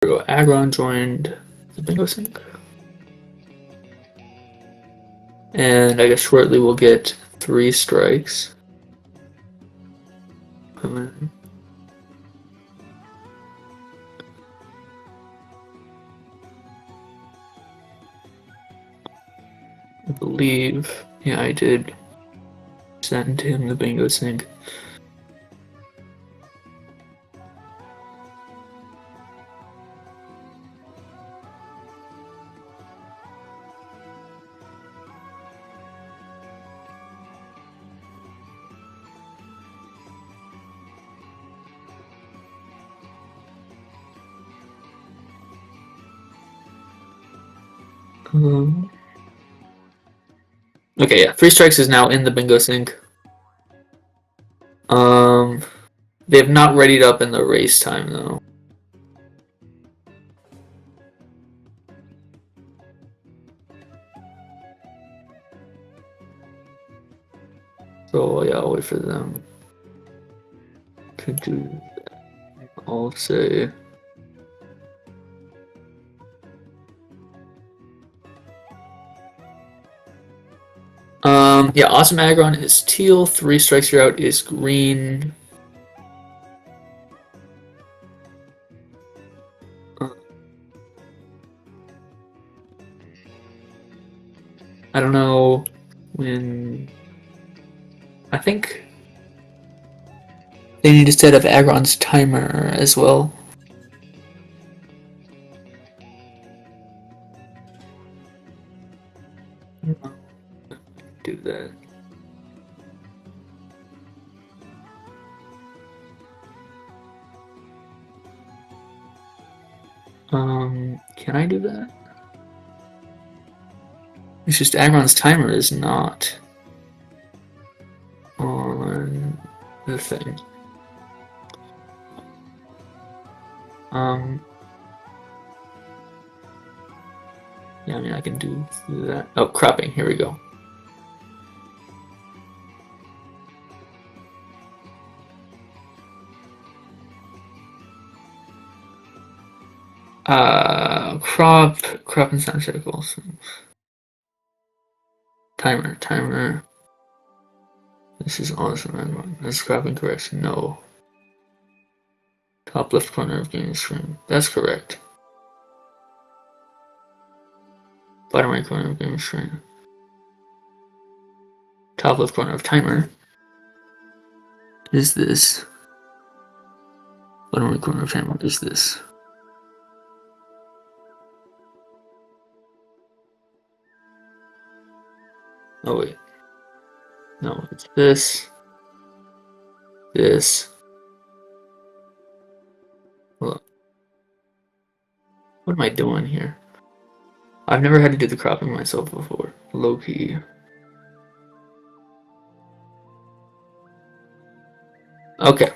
There we go. Aggron joined the bingo sync. And I guess shortly we'll get 3 strikes. I believe, yeah, I did send him the bingo sync. Okay, yeah, 3 strikes is now in the bingo sync. They have not readied up in the race time though. So yeah, I'll wait for them to do that. I'll say yeah, AwesomeAggron is teal, 3 strikes you're out is green. I don't know when. I think they need to set up Aggron's timer as well. Do that. Can I do that? It's just Aggron's timer is not on the thing. Yeah, I mean, I can do that. Oh, cropping, here we go. Crop and sound circles. Timer. This is awesome. That's cropping correction. No. Top left corner of game screen. That's correct. Bottom right corner of game screen. Top left corner of timer. Is this? Bottom right corner of timer is this? Oh wait. No, it's this. This. Look. What am I doing here? I've never had to do the cropping myself before. Low key. Okay.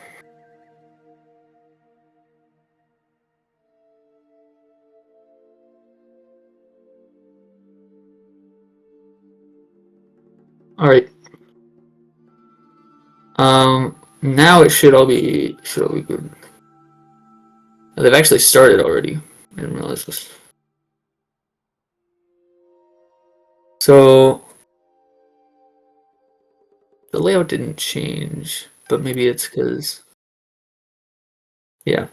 All right. Now it should all be good. They've actually started already. I didn't realize this. So the layout didn't change, but maybe it's because, yeah.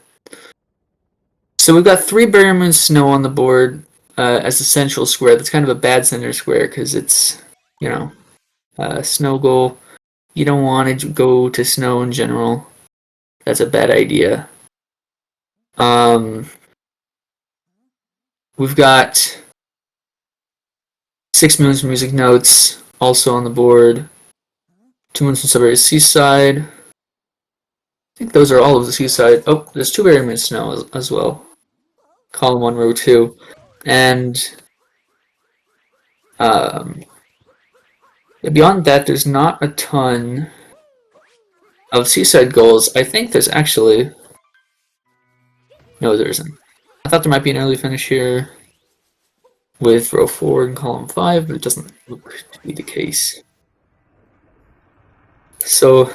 So we've got 3 Barrier Moon Snow on the board as a central square. That's kind of a bad center square because it's, you know, snow goal. You don't want to go to snow in general. That's a bad idea. We've got 6 moons music notes also on the board. 2 moons from Suburban Seaside. I think those are all of the Seaside. Oh, there's 2 Barrier Moon Snow as well. Column 1, row 2. And beyond that, there's not a ton of Seaside goals. I think there's actually... No, there isn't. I thought there might be an early finish here with row 4 and column 5, but it doesn't look to be the case. So,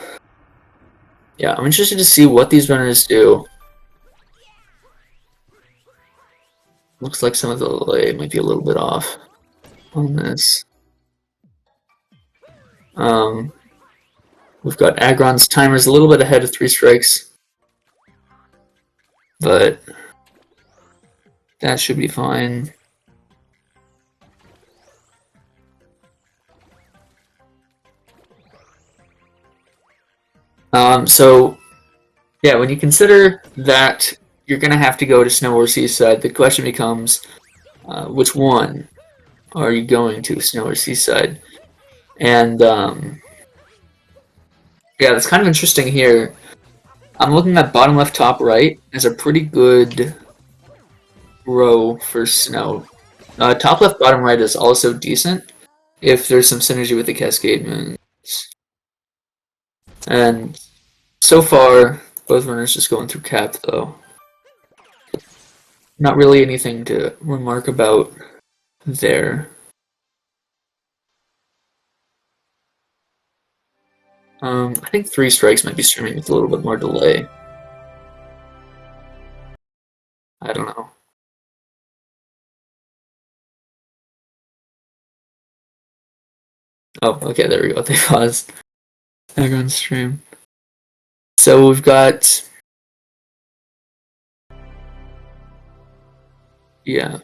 yeah, I'm interested to see what these runners do. Looks like some of the delay might be a little bit off on this. We've got Aggron's timers a little bit ahead of 3 strikes, but that should be fine. So yeah, when you consider that you're gonna have to go to Snow or Seaside, the question becomes, which one are you going to, Snow or Seaside? And yeah, that's kind of interesting here. I'm looking at bottom left, top right as a pretty good row for Snow. Top left, bottom right is also decent if there's some synergy with the Cascade Moons. And so far, both runners just going through cap, though. Not really anything to remark about there. I think 3 strikes might be streaming with a little bit more delay. I don't know. Oh, okay, there we go. They paused. Aggron stream. So we've got... Yeah.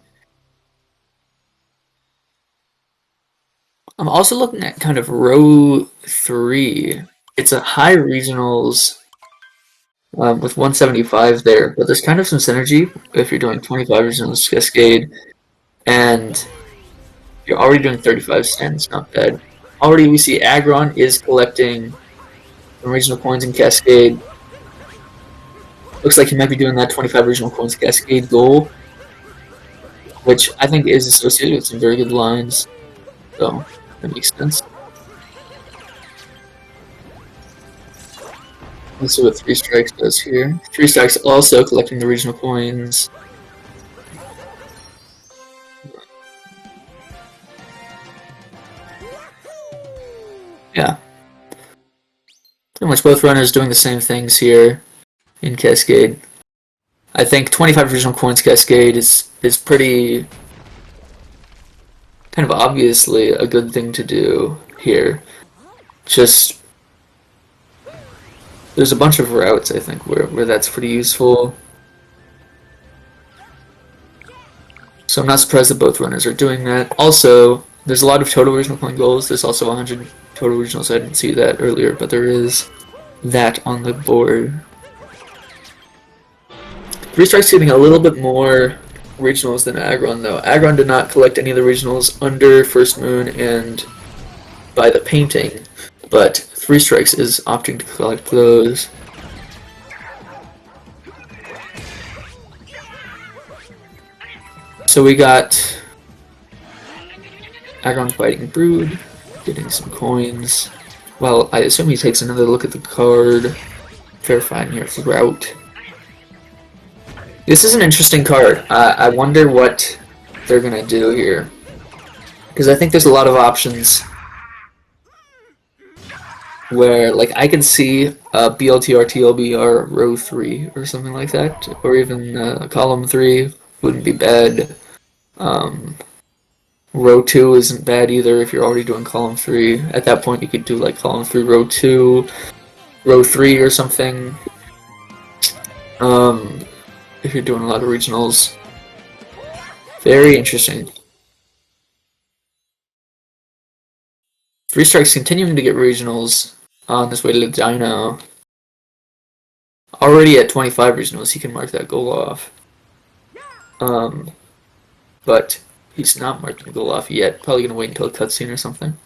I'm also looking at kind of row 3. It's a high regionals with 175 there, but there's kind of some synergy if you're doing 25 regionals Cascade, and you're already doing 35 stands, not bad. Already we see Aggron is collecting some regional coins in Cascade. Looks like he might be doing that 25 regional coins Cascade goal, which I think is associated with some very good lines, so that makes sense. Let's see what 3 strikes does here. 3 strikes also collecting the regional coins. Yeah. Pretty much both runners doing the same things here in Cascade. I think 25 regional coins Cascade is pretty kind of obviously a good thing to do here. Just there's a bunch of routes I think where that's pretty useful. So I'm not surprised that both runners are doing that. Also, there's a lot of total regional coin goals. There's also 100 total regionals. I didn't see that earlier, but there is that on the board. 3 strikes getting a little bit more regionals than Aggron, though. Aggron did not collect any of the regionals under First Moon and by the painting, but 3 strikes is opting to collect those. So we got Aggron fighting Brood, getting some coins. Well, I assume he takes another look at the card, verifying here route. This is an interesting card. I wonder what they're gonna do here, because I think there's a lot of options where, like, I can see BLTR TLBR row 3 or something like that, or even column 3 wouldn't be bad. Row 2 isn't bad either if you're already doing column 3. At that point you could do like column 3, row 2, row 3 or something. If you're doing a lot of regionals. Very interesting. 3 strikes continuing to get regionals on his way to the Dino. Already at 25 regionals, he can mark that goal off. But he's not marking the goal off yet. Probably gonna wait until a cutscene or something.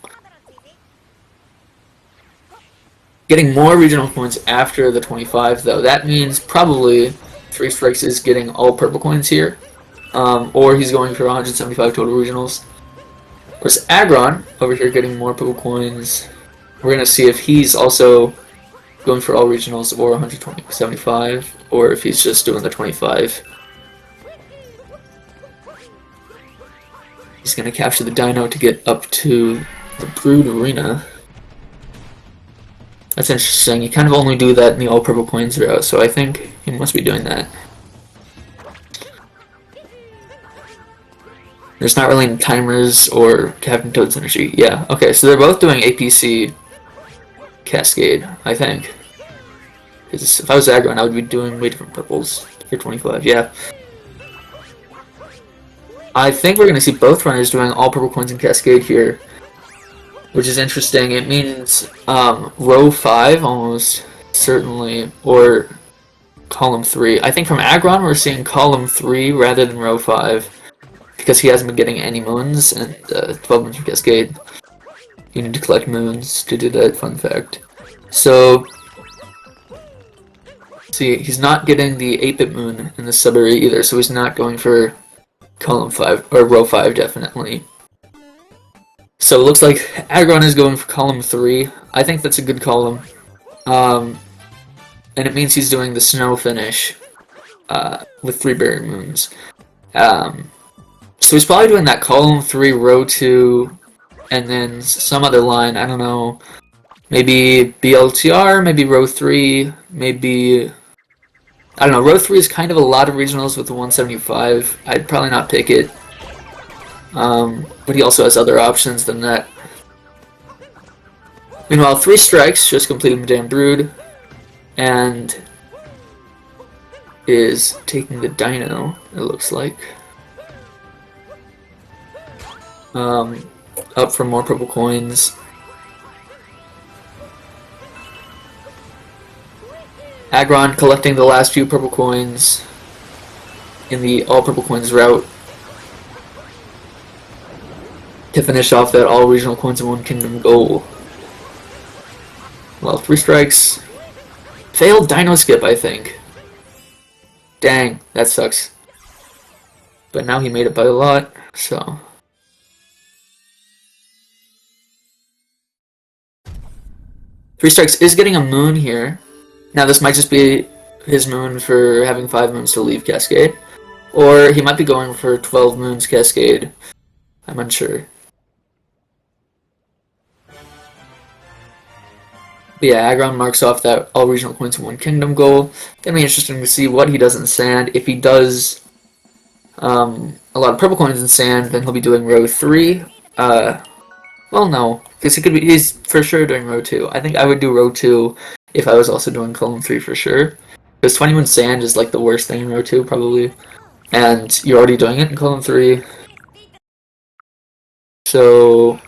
Getting more regional points after the 25, though. That means probably 3 strikes is getting all purple coins here. Or he's going for 175 total regionals. Of course, Aggron over here getting more purple coins. We're gonna see if he's also going for all regionals or 175, or if he's just doing the 25. He's going to capture the Dino to get up to the Brood Arena. That's interesting. You kind of only do that in the all-purple coins route, so I think he must be doing that. There's not really any timers or Captain Toad's energy. Yeah, okay, so they're both doing APC Cascade, I think. Because if I was aggro, I would be doing way different purples for 25, yeah. I think we're going to see both runners doing all purple coins in Cascade here, which is interesting. It means row 5 almost certainly, or column 3. I think from Aggron we're seeing column 3 rather than row 5, because he hasn't been getting any moons, and 12 moons from Cascade. You need to collect moons to do that, fun fact. So, see, he's not getting the 8-bit moon in the sub area either, so he's not going for column 5, or row 5 definitely. So it looks like Aggron is going for column 3. I think that's a good column. And it means he's doing the snow finish with 3 berry moons. So he's probably doing that column 3, row 2, and then some other line, I don't know. Maybe BLTR, maybe row 3, maybe... I don't know, row 3 is kind of a lot of regionals with the 175. I'd probably not pick it. But he also has other options than that. Meanwhile, 3 Strikes just completed Madame Brood, and is taking the Dino, it looks like. Up for more purple coins. Aggron collecting the last few purple coins in the all purple coins route to finish off that all regional coins in one kingdom goal. Well, 3 Strikes failed Dino Skip, I think. Dang, that sucks. But now he made it by a lot, so... 3 Strikes is getting a moon here. Now this might just be his moon for having 5 moons to leave Cascade. Or he might be going for 12 moons Cascade. I'm unsure. But yeah, Aggron marks off that all regional coins in one kingdom goal. Gonna be interesting to see what he does in sand. If he does a lot of purple coins in sand, then he'll be doing row 3. Well, no, because he's for sure doing row 2. I think I would do row 2 if I was also doing column 3 for sure. Because 21 sand is like the worst thing in row 2, probably. And you're already doing it in column 3. So,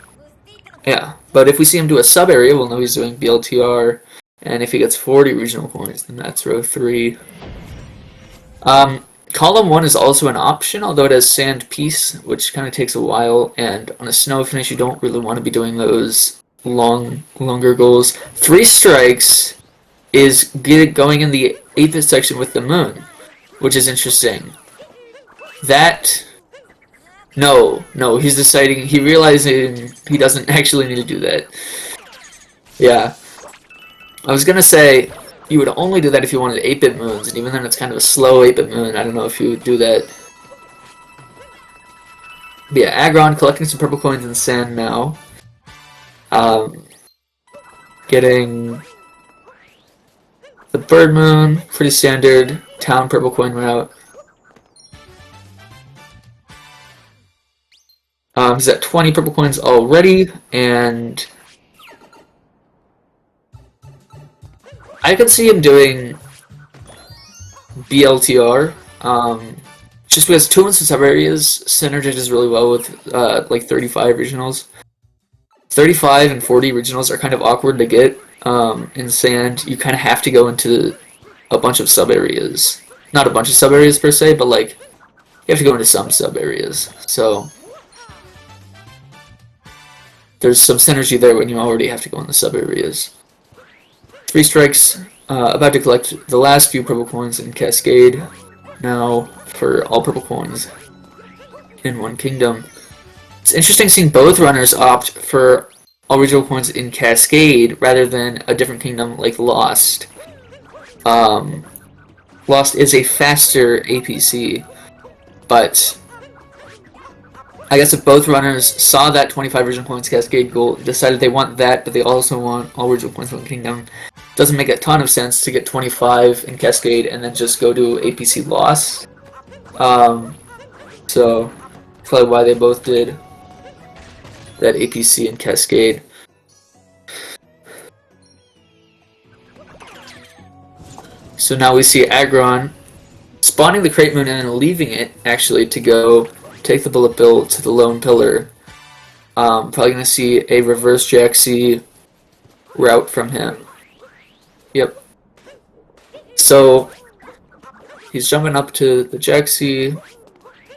yeah. But if we see him do a sub area, we'll know he's doing BLTR. And if he gets 40 regional coins, then that's row 3. Column 1 is also an option, although it has sand piece, which kind of takes a while. And on a snow finish, you don't really want to be doing those longer goals. 3 Strikes is going in the 8th section with the moon, which is interesting. That... No, he's deciding, he realizing he doesn't actually need to do that. Yeah. I was gonna say, you would only do that if you wanted 8-bit moons, and even then it's kind of a slow 8-bit moon, I don't know if you would do that. But yeah, Aggron collecting some purple coins in sand now. Getting the bird moon, pretty standard town purple coin route. He's at 20 purple coins already, and I could see him doing BLTR, just because 2 instance sub areas synergizes really well with like 35 regionals. 35 and 40 regionals are kind of awkward to get in sand. You kind of have to go into a bunch of sub areas. Not a bunch of sub areas per se, but like you have to go into some sub areas. So there's some synergy there when you already have to go in the sub areas. 3 Strikes, about to collect the last few purple coins in Cascade now for all purple coins in one kingdom. It's interesting seeing both runners opt for all regional coins in Cascade rather than a different kingdom like Lost. Lost is a faster APC, but I guess if both runners saw that 25 regional coins Cascade goal, decided they want that, but they also want all regional coins from the kingdom, doesn't make a ton of sense to get 25 in Cascade and then just go to APC Lost. So Probably why they both did that APC and Cascade. So now we see Aggron spawning the Crate Moon and then leaving it, actually, to go take the Bullet Bill to the Lone Pillar. Probably going to see a reverse Jaxi route from him. Yep. So he's jumping up to the Jaxi,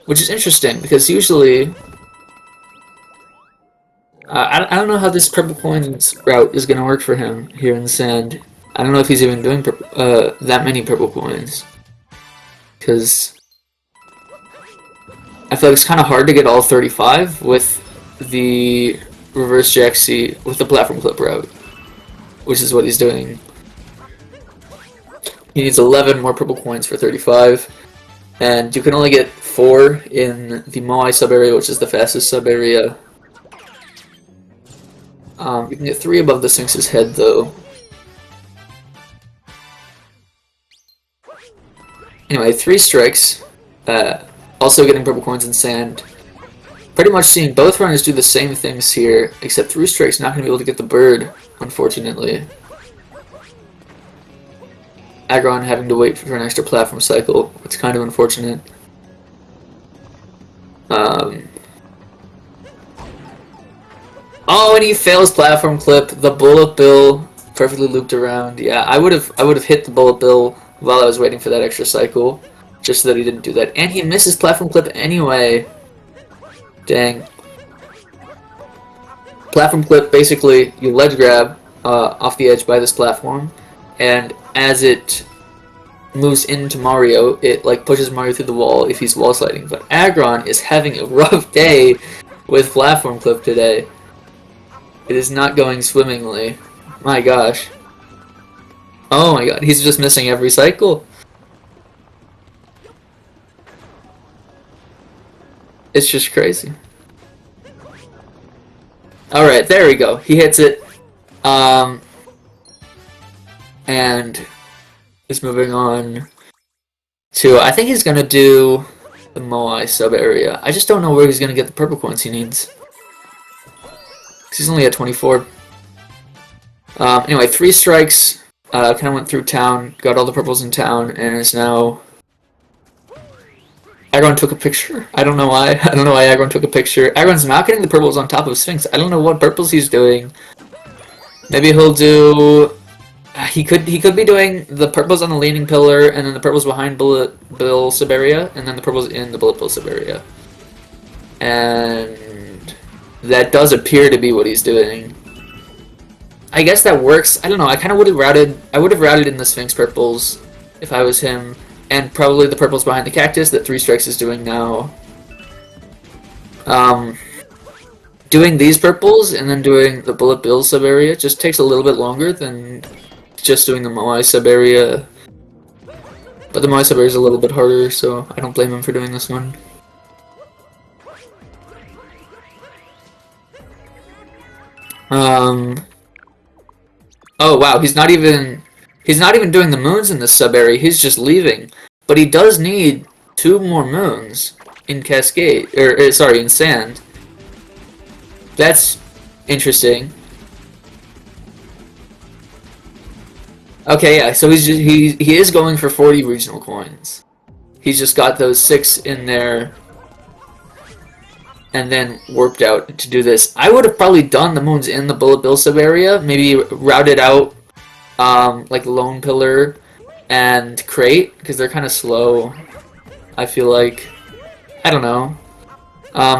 which is interesting because usually I don't know how this purple coins route is going to work for him here in the sand. I don't know if he's even doing that many purple coins, because I feel like it's kind of hard to get all 35 with the reverse Jaxi with the platform clip route, which is what he's doing. He needs 11 more purple coins for 35, and you can only get 4 in the Moai sub-area, which is the fastest sub-area. You can get 3 above the Sphinx's head, though. Anyway, 3 strikes. Also getting purple coins in sand. Pretty much seeing both runners do the same things here, except 3 strikes not going to be able to get the bird, unfortunately. Aggron having to wait for an extra platform cycle. It's kind of unfortunate. Oh, and he fails platform clip. The bullet bill perfectly looped around. Yeah, I would have hit the bullet bill while I was waiting for that extra cycle, just so that he didn't do that. And he misses platform clip anyway. Dang. Platform clip, basically, you ledge grab off the edge by this platform, and as it moves into Mario, it like pushes Mario through the wall if he's wall sliding. But Aggron is having a rough day with platform clip today. It is not going swimmingly. My gosh. Oh my god, he's just missing every cycle. It's just crazy. Alright, there we go. He hits it. And is moving on to, I think he's gonna do the Moai sub area. I just don't know where he's gonna get the purple coins he needs, because he's only at 24. Anyway, 3 strikes. Kind of went through town, got all the purples in town, and is now... Aggron took a picture. I don't know why. I don't know why Aggron took a picture. Aggron's not getting the purples on top of Sphinx. I don't know what purples he's doing. Maybe he'll do... He could be doing the purples on the leaning pillar, and then the purples behind Bullet Bill sub-area, and then the purples in the Bullet Bill sub-area. And that does appear to be what he's doing. I guess that works. I don't know. I kind of would have routed in the Sphinx purples if I was him, and probably the purples behind the cactus that 3 strikes is doing now. Doing these purples and then doing the Bullet Bill sub area just takes a little bit longer than just doing the Moai sub area. But the Moai sub area is a little bit harder, so I don't blame him for doing this one. Oh wow, he's not even doing the moons in this sub area. He's just leaving, but he does need 2 more moons in Cascade, or sorry, in Sand. That's interesting. Okay, yeah. So he is going for 40 regional coins. He's just got those 6 in there, and then warped out to do this. I would have probably done the moons in the Bullet Bill sub area, maybe routed out like Lone Pillar and Crate, because they're kind of slow, I feel like. I don't know.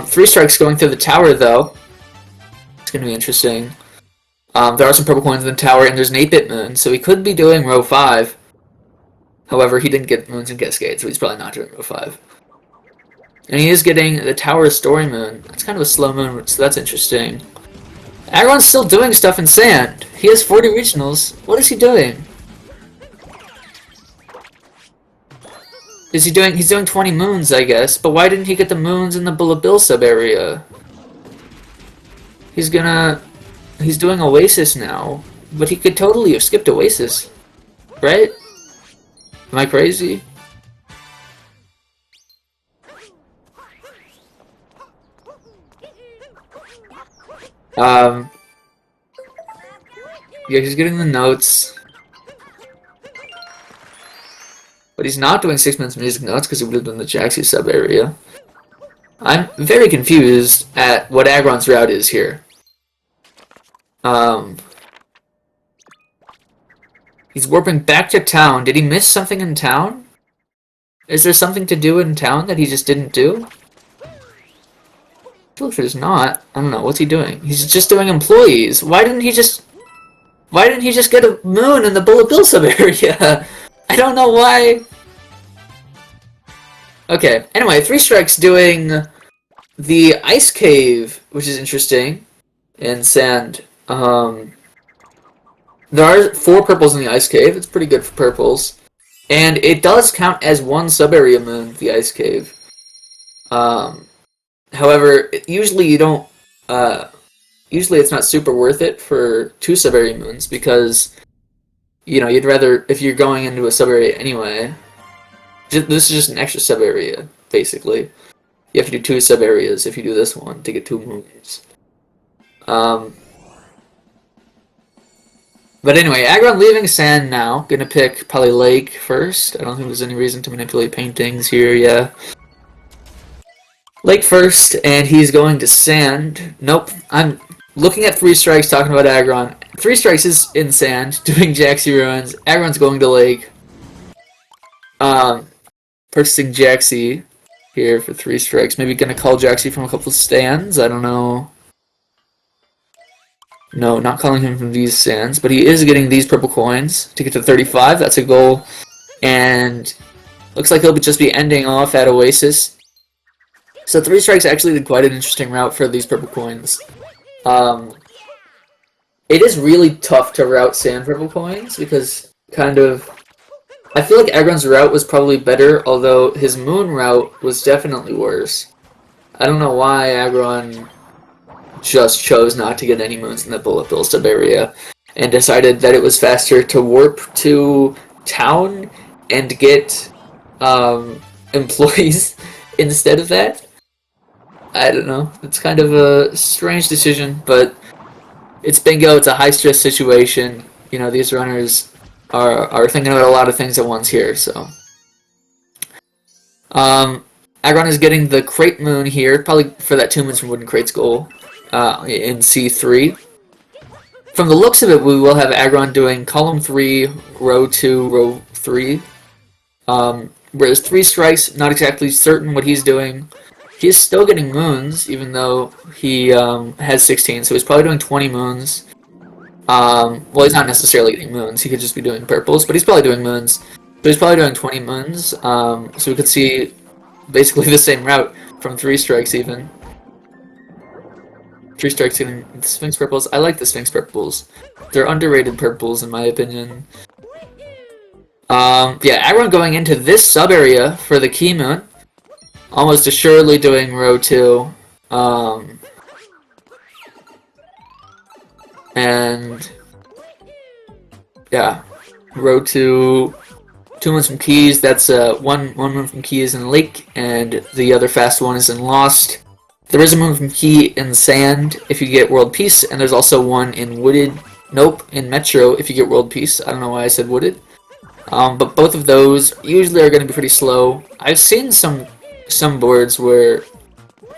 3 strikes going through the tower, though. It's going to be interesting. There are some purple coins in the tower, and there's an 8-bit moon, so he could be doing row 5. However, he didn't get moons in Cascade, so he's probably not doing row 5. And he is getting the Tower Story Moon. It's kind of a slow moon, so that's interesting. Aggron's still doing stuff in Sand. He has 40 regionals. What is he doing? He's doing 20 moons, I guess. But why didn't he get the moons in the Bullet Bill sub area? He's doing Oasis now, but he could totally have skipped Oasis, right? Am I crazy? Yeah, he's getting the notes. But he's not doing 6 minutes music notes because he would have done the Jaxi sub area. I'm very confused at what Aggron's route is here. He's warping back to town. Did he miss something in town? Is there something to do in town that he just didn't do? I feel like there's not. I don't know. What's he doing? He's just doing employees. Why didn't he just get a moon in the Bullet Bill sub area? I don't know why. Okay. Anyway, 3 Strikes doing the ice cave, which is interesting, in sand. There are 4 purples in the ice cave. It's pretty good for purples. And it does count as 1 sub-area moon, the ice cave. However, usually you don't... usually it's not super worth it for 2 sub-area moons, because, you know, you'd rather, if you're going into a sub-area anyway... This is just an extra sub-area, basically. You have to do 2 sub-areas if you do this one to get 2 moons. But anyway, Aggron leaving sand now. Gonna pick probably lake first. I don't think there's any reason to manipulate paintings here, yeah. Lake first, and he's going to sand. Nope, I'm looking at 3 Strikes, talking about Aggron. 3 Strikes is in sand, doing Jaxi ruins. Aggron's going to lake. Purchasing Jaxi here for 3 Strikes. Maybe gonna call Jaxi from a couple of stands, I don't know. No, not calling him from these stands, but he is getting these purple coins to get to 35. That's a goal. And looks like he'll just be ending off at Oasis. So 3 Strikes actually did quite an interesting route for these purple coins. It is really tough to route sand purple coins because kind of... I feel like Aggron's route was probably better, although his moon route was definitely worse. I don't know why Aggron just chose not to get any moons in the Bullet Bill sub area and decided that it was faster to warp to town and get employees instead of that. I don't know. It's kind of a strange decision, but it's bingo. It's a high stress situation. You know, these runners are thinking about a lot of things at once here, so. Aggron is getting the crate moon here, probably for that 2 moons from Wooden Crates goal. In C3. From the looks of it, we will have Aggron doing column 3, row 2, row 3. Whereas 3 Strikes, not exactly certain what he's doing. He's still getting moons, even though he has 16, so he's probably doing 20 moons. Well, he's not necessarily getting moons, he could just be doing purples, but he's probably doing moons. So he's probably doing 20 moons, so we could see basically the same route from 3 Strikes even. 3 Strikes getting the Sphinx purples. I like the Sphinx purples. They're underrated purples in my opinion. Yeah, Aggron going into this sub area for the key moon. Almost assuredly doing row 2. And yeah, row 2. 2 moons from keys. That's one moon from keys in lake, and the other fast one is in lost. There is a moon from key in sand if you get world peace, and there's also one in wooded. Nope, in metro if you get world peace. I don't know why I said wooded. But both of those usually are going to be pretty slow. I've seen some boards where,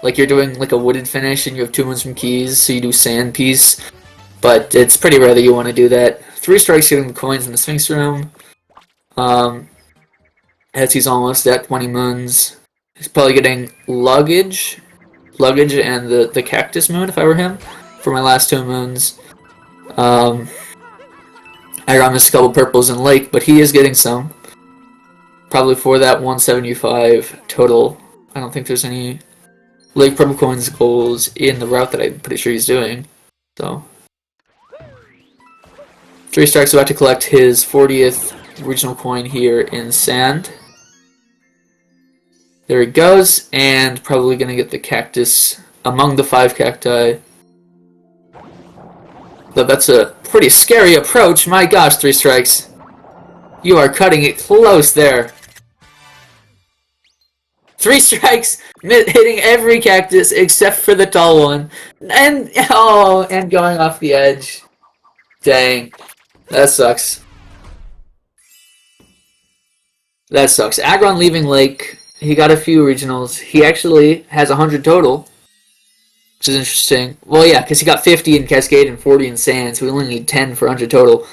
like, you're doing like a wooded finish and you have 2 moons from keys, so you do sand piece. But it's pretty rare that you want to do that. 3 Strikes getting the coins in the Sphinx room. As he's almost at 20 moons. He's probably getting luggage and the cactus moon if I were him for my last 2 moons. I missed a couple purples in lake, but he is getting some. Probably for that 175 total. I don't think there's any lake purple coins goals in the route that I'm pretty sure he's doing. So 3 Strikes about to collect his 40th regional coin here in sand. There he goes, and probably going to get the cactus among the 5 cacti. Though that's a pretty scary approach. My gosh, 3 Strikes. You are cutting it close there. 3 strikes, hitting every cactus except for the tall one. And, oh, and going off the edge. Dang. That sucks. That sucks. Aggron leaving Lake. He got a few regionals. He actually has 100 total, which is interesting. Well, yeah, because he got 50 in Cascade and 40 in Sand, so we only need 10 for 100 total.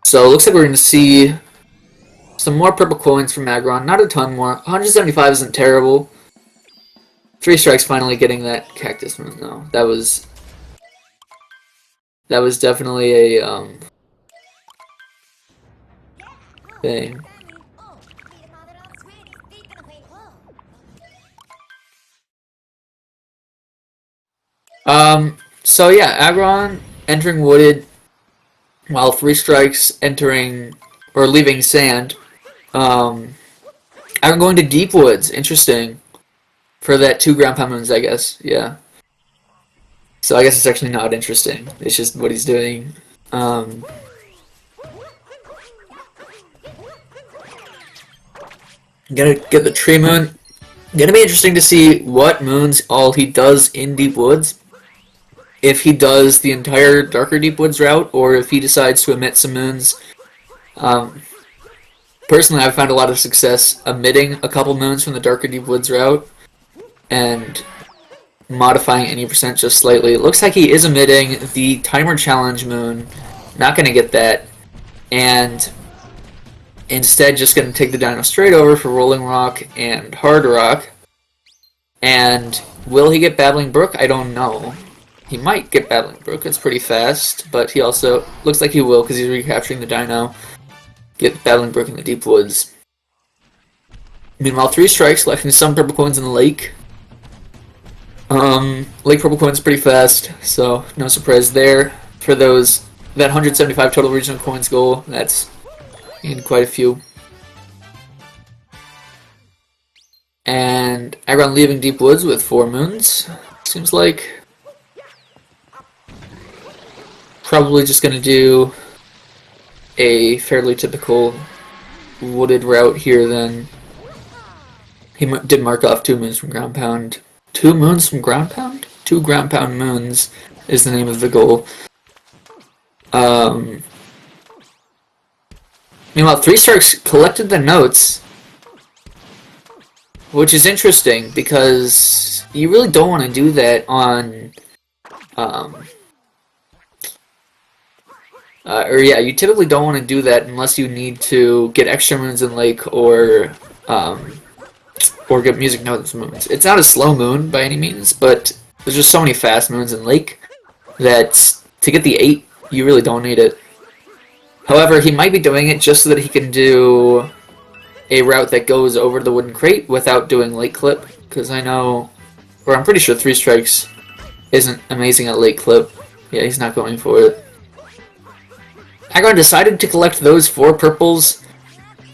So it looks like we're going to see some more purple coins from Aggron. Not a ton more. 175 isn't terrible. 3 strikes finally getting that cactus moon, though. That was definitely a thing. So yeah, Aggron entering Wooded, while 3 strikes entering or leaving Sand. Aggron going to Deep Woods. Interesting. For that 2 ground pound moons, I guess. Yeah. So I guess it's actually not interesting. It's just what he's doing. Gotta get the tree moon. Gonna be interesting to see what moons all he does in Deep Woods. If he does the entire Darker Deep Woods route, or if he decides to omit some moons. Personally, I've found a lot of success omitting a couple moons from the Darker Deep Woods route and modifying any percent just slightly. It looks like he is omitting the Timer Challenge moon. Not going to get that. And instead just going to take the Dino straight over for Rolling Rock and Hard Rock. And will he get Babbling Brook? I don't know. He might get Babbling Brook. It's pretty fast. But he also looks like he will because he's recapturing the Dino. Get Babbling Brook in the Deep Woods. Meanwhile, 3 strikes, collecting some purple coins in the lake. Lake purple coins pretty fast, so no surprise there. For that 175 total regional coins goal, that's in quite a few. And Aggron leaving Deep Woods with 4 moons. Seems like probably just gonna do a fairly typical wooded route here then. He did mark off 2 moons from ground pound. 2 moons from ground pound? 2 ground pound moons is the name of the goal. Meanwhile, 3 strikes collected the notes, which is interesting because you really don't want to do that on, you typically don't want to do that unless you need to get extra moons in Lake or get music notes moons. It's not a slow moon by any means, but there's just so many fast moons in Lake that to get the 8, you really don't need it. However, he might be doing it just so that he can do a route that goes over the wooden crate without doing Lake Clip, because I know, or I'm pretty sure 3 strikes isn't amazing at Lake Clip. Yeah, he's not going for it. Aggron decided to collect those 4 purples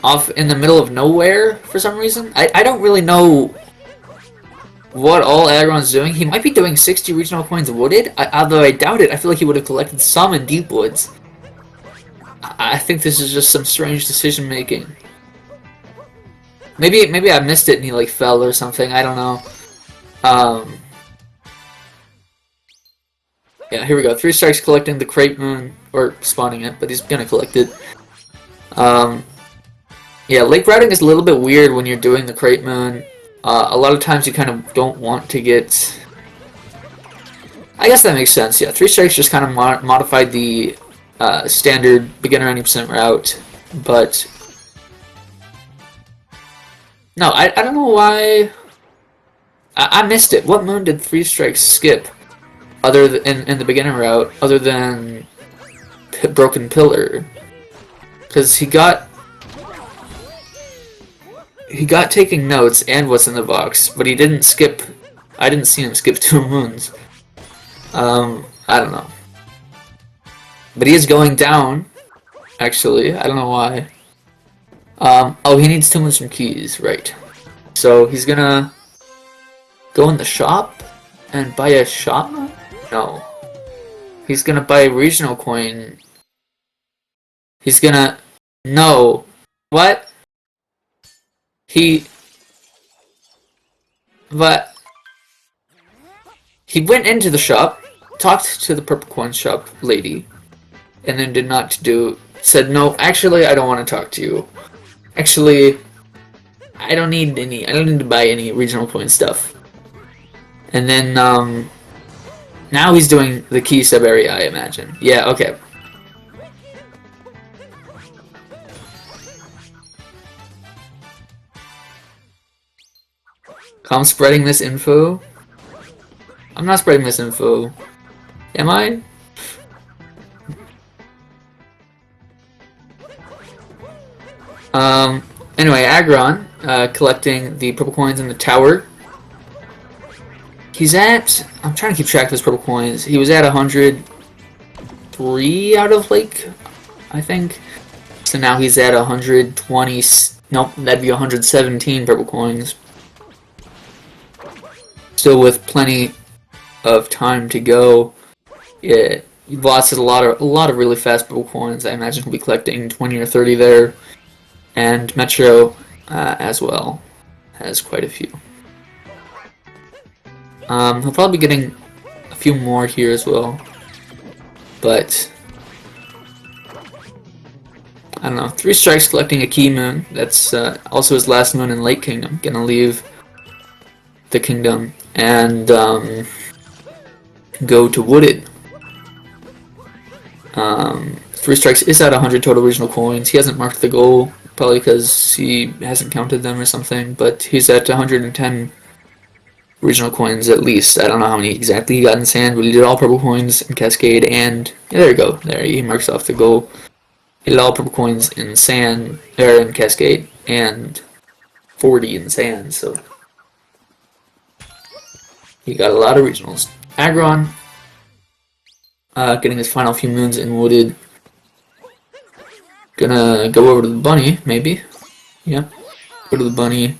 off in the middle of nowhere for some reason. I don't really know what all Aggron's doing. He might be doing 60 regional coins wooded, although I doubt it. I feel like he would have collected some in Deep Woods. I think this is just some strange decision making. Maybe I missed it and he like fell or something. I don't know. Yeah, here we go. 3 strikes collecting the crate moon, or spawning it, but he's gonna collect it. Yeah, lake routing is a little bit weird when you're doing the crate moon. A lot of times you kind of don't want to get... I guess that makes sense, yeah. 3 strikes just kind of modified the standard beginner 90% route, but... No, I don't know why... I missed it. What moon did 3 strikes skip other than in the beginner route, other than Broken Pillar? Because he got taking notes and what's in the box, but he didn't skip. I didn't see him skip 2 moons. I don't know. But he is going down, actually. I don't know why. Oh, he needs 2 moons from keys, right. So he's gonna go in the shop and buy a shop moon? No. He's gonna buy a regional coin. He's gonna... No. What? But he went into the shop, talked to the purple coin shop lady, and then said, no, actually, I don't want to talk to you. Actually, I don't need to buy any regional coin stuff. And then, now he's doing the key sub area, I imagine. Yeah, okay. I'm spreading this info. I'm not spreading this info. Am I? Anyway, Aggron, collecting the purple coins in the tower. He's at... I'm trying to keep track of his purple coins. He was at 103 out of, like, I think. So now he's at 120... Nope, that'd be 117 purple coins. Still with plenty of time to go. Yeah, Voss has a lot of really fast purple coins. I imagine he'll be collecting 20 or 30 there. And Metro, as well, has quite a few. He'll probably be getting a few more here as well. But I don't know. 3 strikes collecting a key moon. That's also his last moon in Lake Kingdom. Gonna leave the kingdom and go to Wooded. 3 strikes is at 100 total regional coins. He hasn't marked the goal, probably because he hasn't counted them or something, but he's at 110 regional coins at least. I don't know how many exactly he got in Sand, but he did all purple coins in Cascade, and yeah, there you go. There, he marks off the goal. He did all purple coins in Sand, or in Cascade, and 40 in Sand, so he got a lot of regionals. Aggron, getting his final few moons in Wooded. Gonna go over to the bunny, maybe. Yep. Go to the bunny.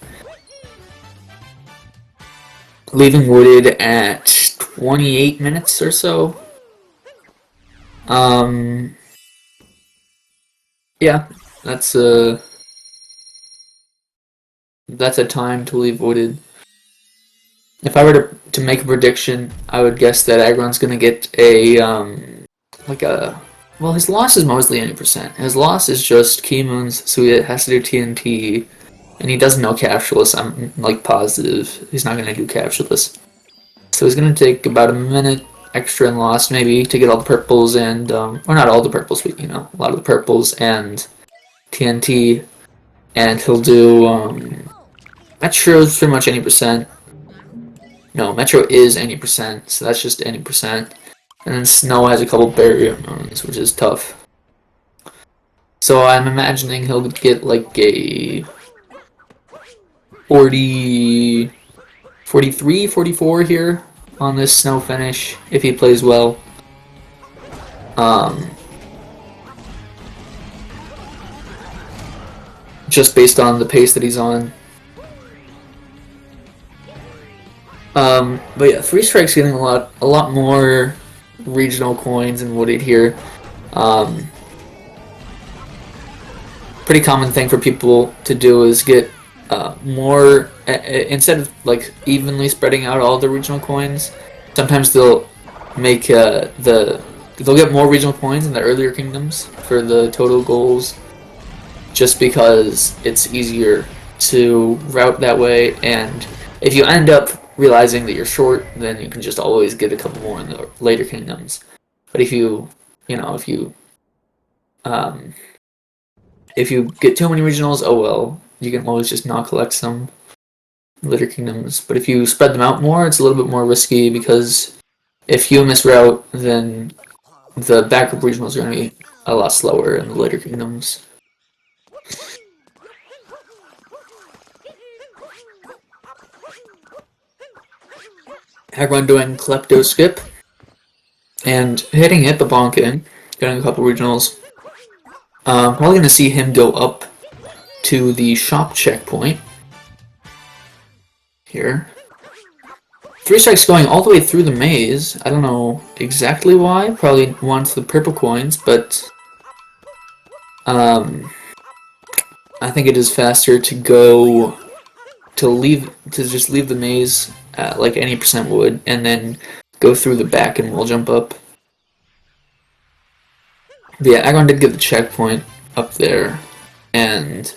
Leaving Wooded at 28 minutes or so. Yeah, that's a time to leave Wooded. If I were to make a prediction, I would guess that Aggron's gonna get a well, his loss is mostly any percent. His loss is just key moons, so he has to do TNT, and he doesn't know captureless. I'm like positive he's not gonna do captureless. So he's gonna take about a minute extra in loss maybe to get all the purples and or not all the purples, but you know, a lot of the purples and TNT, and he'll do Metro's pretty much any percent. No, Metro is any percent, so that's just any percent. And then Snow has a couple barrier moons, which is tough. So I'm imagining he'll get like a 40, 43, 44 here on this Snow finish if he plays well. Just based on the pace that he's on. But yeah, 3 strikes getting a lot more regional coins and Wooded here. Pretty common thing for people to do is get more instead of like evenly spreading out all the regional coins. Sometimes they'll make they'll get more regional coins in the earlier kingdoms for the total goals, just because it's easier to route that way. And if you end up realizing that you're short, then you can just always get a couple more in the later kingdoms. But if you get too many regionals, oh well, you can always just not collect some later kingdoms. But if you spread them out more, it's a little bit more risky, because if you misroute, then the backup regionals are going to be a lot slower in the later kingdoms. Aggron doing Klepto Skip and hitting it, but bonking, getting a couple regionals. Probably going to see him go up to the shop checkpoint here. 3 strikes going all the way through the maze. I don't know exactly why. Probably wants the purple coins, but I think it is faster to go to just leave the maze at like any percent wood and then go through the back and wall jump up. But yeah, Aggron did get the checkpoint up there and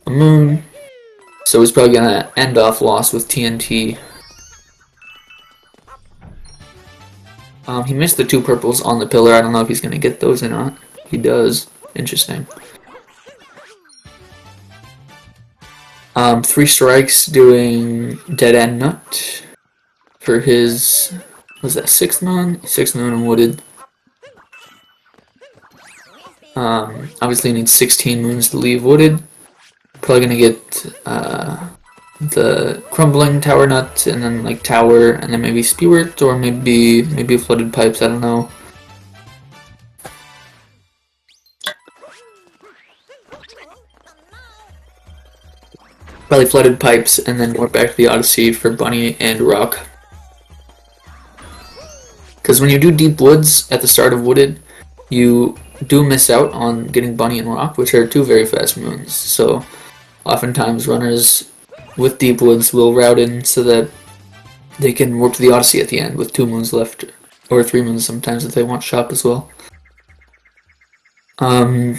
a moon, so he's probably gonna end off loss with TNT. He missed the 2 purples on the pillar. I don't know if he's gonna get those or not. He does. Interesting. 3 strikes doing Dead End Nut for his, was that 6th moon? 6th moon and wooded. Obviously he needs 16 moons to leave wooded. Probably gonna get the crumbling tower nut and then like tower and then maybe Spirit or maybe flooded pipes, I don't know. Probably flooded pipes and then more back to the Odyssey for Bunny and Rock. Because when you do deep woods at the start of wooded, you do miss out on getting Bunny and Rock, which are 2 very fast moons. So oftentimes runners with deep woods will route in so that they can warp to the Odyssey at the end with 2 moons left, or 3 moons sometimes if they want shop as well. Yeah,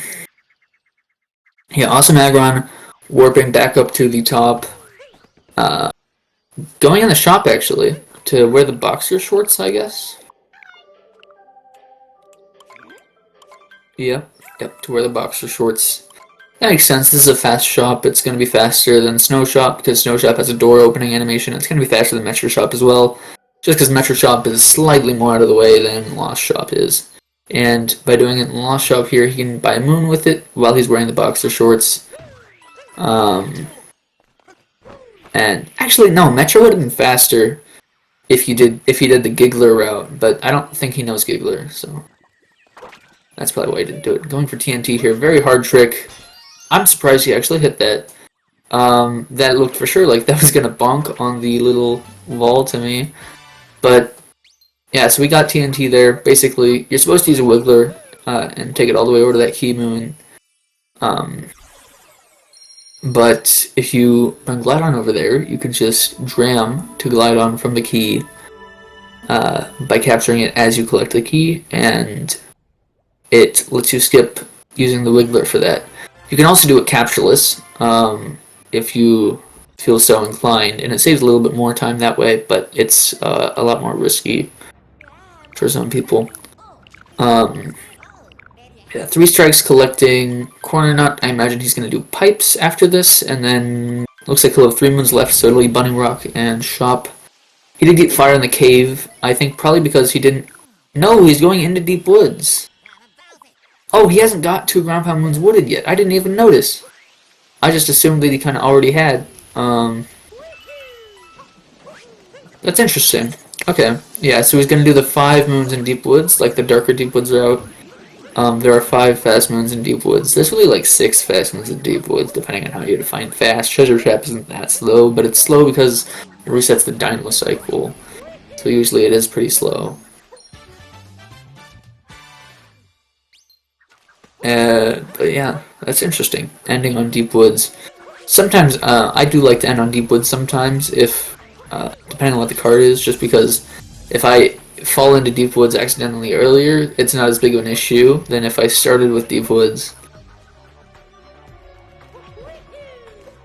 AwesomeAggron warping back up to the top, going in the shop actually to wear the boxer shorts, I guess. Yep, to wear the boxer shorts. That makes sense. This is a fast shop. It's going to be faster than Snow Shop because Snow Shop has a door opening animation. It's going to be faster than Metro Shop as well, just because Metro Shop is slightly more out of the way than Lost Shop is. And by doing it in Lost Shop here, he can buy a moon with it while he's wearing the boxer shorts. And actually, no, Metro would have been faster if he did the Giggler route, but I don't think he knows Giggler, so that's probably why he didn't do it. Going for TNT here, very hard trick. I'm surprised he actually hit that. That looked for sure like that was gonna bonk on the little wall to me, but yeah. So we got TNT there. Basically, you're supposed to use a Wiggler and take it all the way over to that key moon. But if you run Glidon over there, you could just dram to Glidon from the key by capturing it as you collect the key, and it lets you skip using the Wiggler for that. You can also do it captureless if you feel so inclined, and it saves a little bit more time that way, but it's a lot more risky for some people. Yeah, 3 strikes collecting Corner Nut. I imagine he's going to do Pipes after this, and then looks like he'll have 3 moons left, so it'll be Bunny Rock and Shop. He did get Fire in the Cave, I think probably because he didn't... No, he's going into Deep Woods. Oh, he hasn't got 2 Ground Pound Moons wooded yet. I didn't even notice. I just assumed that he kind of already had. That's interesting. Okay, yeah, so he's going to do the 5 moons in Deep Woods, like the darker Deep Woods route. There are 5 fast moons in Deep Woods. There's really like 6 fast moons in Deep Woods, depending on how you define fast. Treasure Trap isn't that slow, but it's slow because it resets the Dynamo cycle. So usually it is pretty slow. But yeah, that's interesting. Ending on Deep Woods. Sometimes, I do like to end on Deep Woods sometimes, if, depending on what the card is, just because if I fall into Deep Woods accidentally earlier, it's not as big of an issue than if I started with Deep Woods.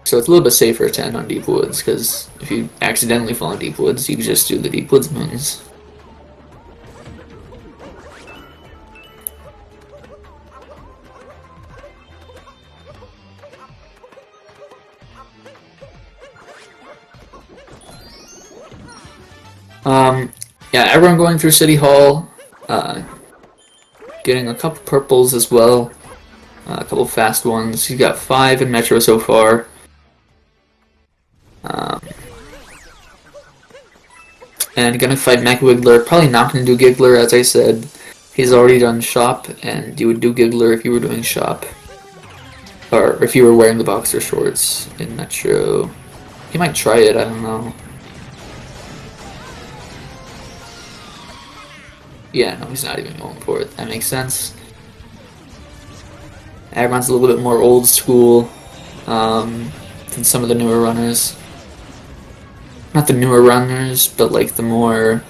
So it's a little bit safer to end on Deep Woods, because if you accidentally fall in Deep Woods, you can just do the Deep Woods moons. Yeah, everyone going through City Hall, getting a couple purples as well, a couple fast ones. He's got 5 in Metro so far. And gonna fight Mech Wiggler. Probably not gonna do Giggler, as I said. He's already done Shop, and you would do Giggler if you were doing Shop. Or if you were wearing the boxer shorts in Metro. He might try it, I don't know. Yeah, no, he's not even going for it. That makes sense. Aggron's a little bit more old school than some of the newer runners. Not the newer runners, but like the more...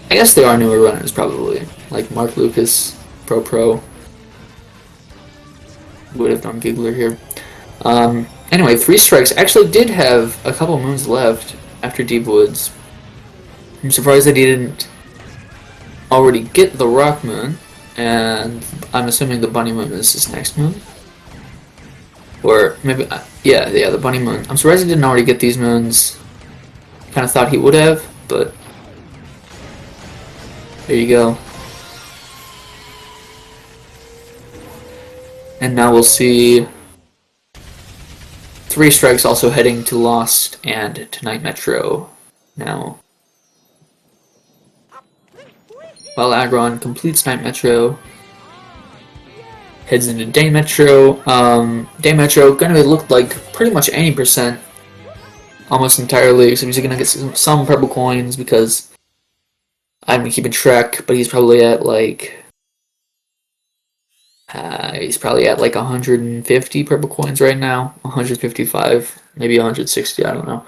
I guess they are newer runners, probably. Like Mark Lucas, Pro, would have done Giggler here. Anyway, 3 Strikes actually did have a couple moons left after Deep Woods. I'm surprised that he didn't already get the Rock Moon, and I'm assuming the Bunny Moon is his next moon. Or maybe, yeah, the Bunny Moon. I'm surprised he didn't already get these moons. Kind of thought he would have, but there you go. And now we'll see 3 Strikes also heading to Lost and to Night Metro now. While Aggron completes Night Metro, heads into Day Metro. Day Metro gonna look like pretty much any percent, almost entirely, except he's gonna get some purple coins because I've been keeping track, but he's probably at like 150 purple coins right now, 155, maybe 160, I don't know.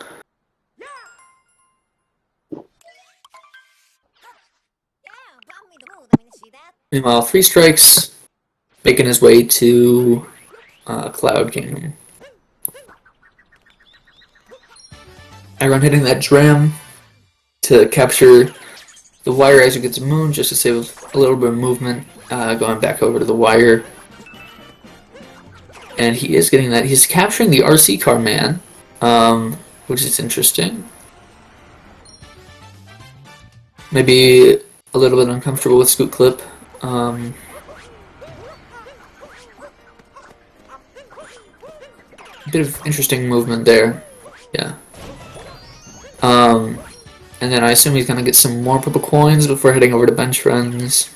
Meanwhile, 3 Strikes making his way to Cloud Kingdom. Aggron hitting that dram to capture the wire as he gets a moon, just to save a little bit of movement, going back over to the wire. And he is getting that. He's capturing the RC car man, which is interesting. Maybe a little bit uncomfortable with Scoot Clip. A bit of interesting movement there. Yeah. And then I assume he's gonna get some more purple coins before heading over to Bench Friends.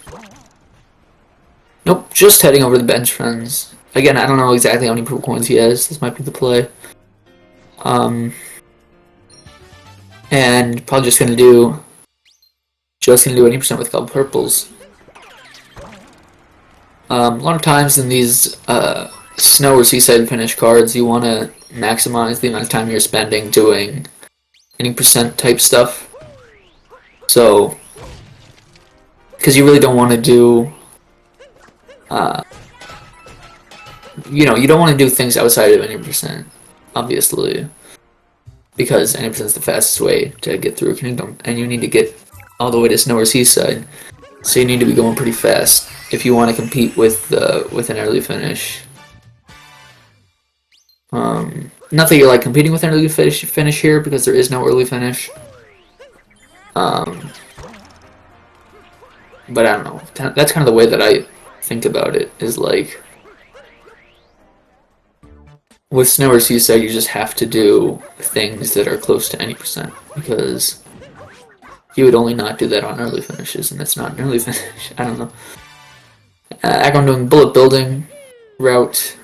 Nope, just heading over to Bench Friends. Again, I don't know exactly how many purple coins he has. This might be the play. And probably just gonna do 80% with a couple purples. A lot of times in these snow or seaside finish cards, you want to maximize the amount of time you're spending doing any percent type stuff. So, because you really don't want to do, you don't want to do things outside of any percent, obviously, because any percent is the fastest way to get through a kingdom, and you need to get all the way to snow or seaside, so you need to be going pretty fast if you want to compete with an early finish. Not that you're like competing with an early finish here, because there is no early finish. But I don't know. That's kind of the way that I think about it. Is like with snow or seaside, you just have to do things that are close to any percent, because you would only not do that on early finishes, and it's not an early finish. I don't know. Aggron doing bullet building route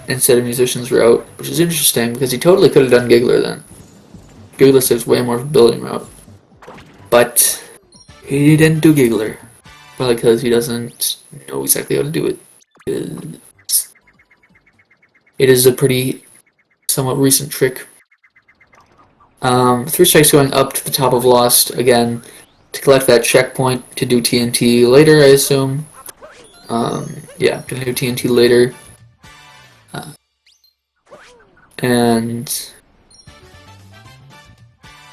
instead of musician's route, which is interesting because he totally could have done Giggler then. Giggler saves way more of a building route, but he didn't do Giggler, probably because he doesn't know exactly how to do it. It is a pretty somewhat recent trick. 3 Strikes going up to the top of Lost again to collect that checkpoint to do TNT later, I assume. Yeah, gonna do TNT later. And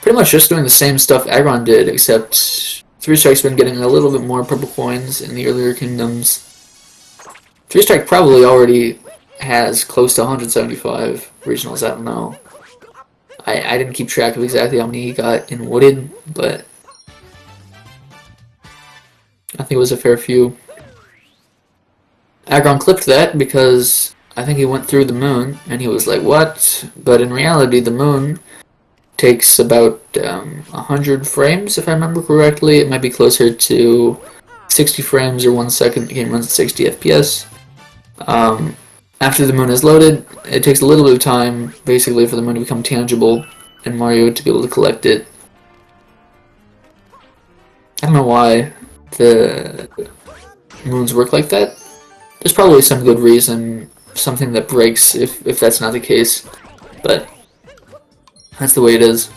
pretty much just doing the same stuff Aggron did, except 3 Strike's been getting a little bit more purple coins in the earlier kingdoms. 3 Strike probably already has close to 175 regionals, I don't know. I didn't keep track of exactly how many he got in Wooded, but I think it was a fair few. Aggron clipped that because I think he went through the moon, and he was like, what? But in reality, the moon takes about 100 frames, if I remember correctly. It might be closer to 60 frames or 1 second. The game runs at 60 FPS. After the moon is loaded, it takes a little bit of time, basically, for the moon to become tangible, and Mario to be able to collect it. I don't know why the moons work like that. There's probably some good reason, something that breaks if that's not the case, but that's the way it is.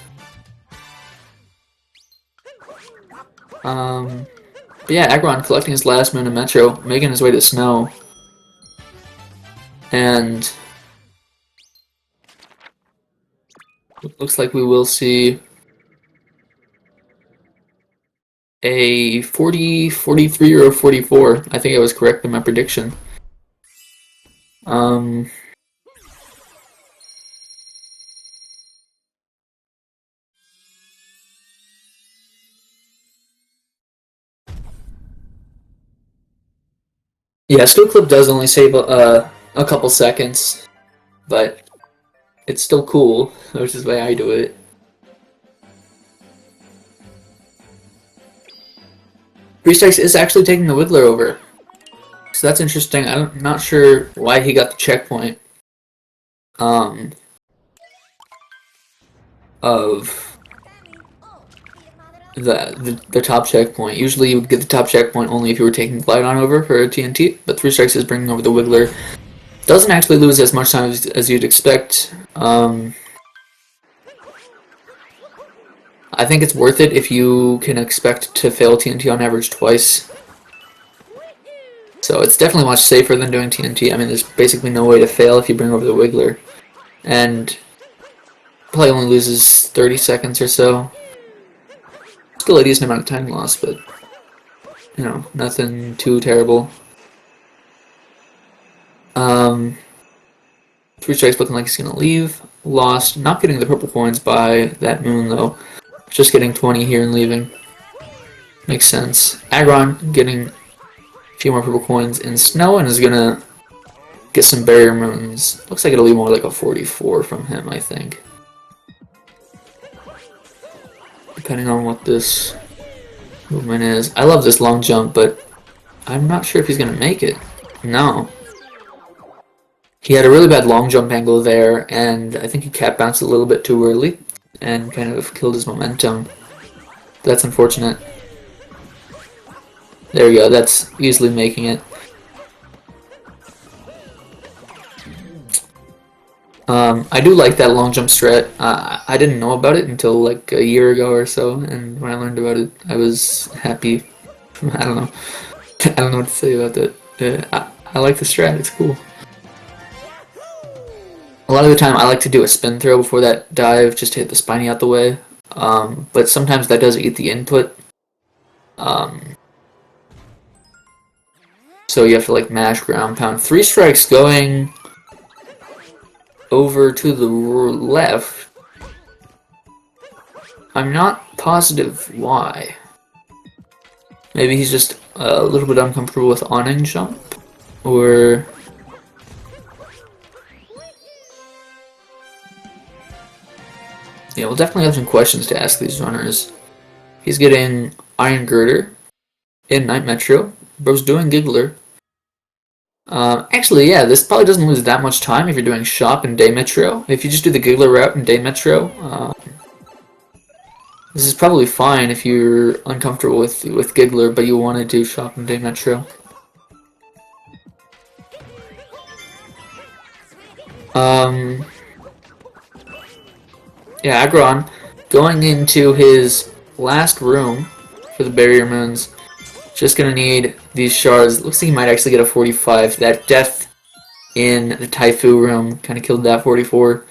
But yeah, Aggron collecting his last moon in Metro, making his way to Snow, and looks like we will see a 40, 43, or a 44. I think I was correct in my prediction. Yeah, Skill Clip does only save a couple seconds, but it's still cool, which is the way I do it. Three Strikes is actually taking the Wiggler over, so that's interesting. I'm not sure why he got the checkpoint of the top checkpoint. Usually you would get the top checkpoint only if you were taking Glidon over for a TNT, but 3 Strikes is bringing over the Wiggler. Doesn't actually lose as much time as you'd expect. I think it's worth it if you can expect to fail TNT on average twice. So it's definitely much safer than doing TNT. I mean, there's basically no way to fail if you bring over the Wiggler. And probably only loses 30 seconds or so. Still a decent amount of time loss, but, you know, nothing too terrible. 3 Strikes looking like he's going to leave. Lost, not getting the purple coins by that moon, though. Just getting 20 here and leaving. Makes sense. Aggron getting a few more purple coins in Snow and is going to get some barrier moons. Looks like it'll be more like a 44 from him, I think. Depending on what this movement is. I love this long jump, but I'm not sure if he's going to make it. No. He had a really bad long jump angle there, and I think he cat bounced a little bit too early and kind of killed his momentum. That's unfortunate. There we go, that's easily making it. I do like that long jump strat. I didn't know about it until like a year ago or so, and when I learned about it, I was happy. I don't know. I don't know what to say about that. I like the strat, it's cool. A lot of the time I like to do a spin throw before that dive, just to hit the spiny out the way. But sometimes that does eat the input. So you have to like mash ground pound. 3 Strikes going over to the left. I'm not positive why. Maybe he's just a little bit uncomfortable with awning jump, or yeah, we'll definitely have some questions to ask these runners. He's getting Iron Girder in Night Metro. Bro's doing Giggler. Actually, yeah, this probably doesn't lose that much time if you're doing Shop in Day Metro. If you just do the Giggler route in Day Metro, this is probably fine if you're uncomfortable with Giggler, but you want to do Shop in Day Metro. Yeah, Aggron going into his last room for the barrier moons. Just gonna need these shards. Looks like he might actually get a 45. That death in the Taifu room kind of killed that 44.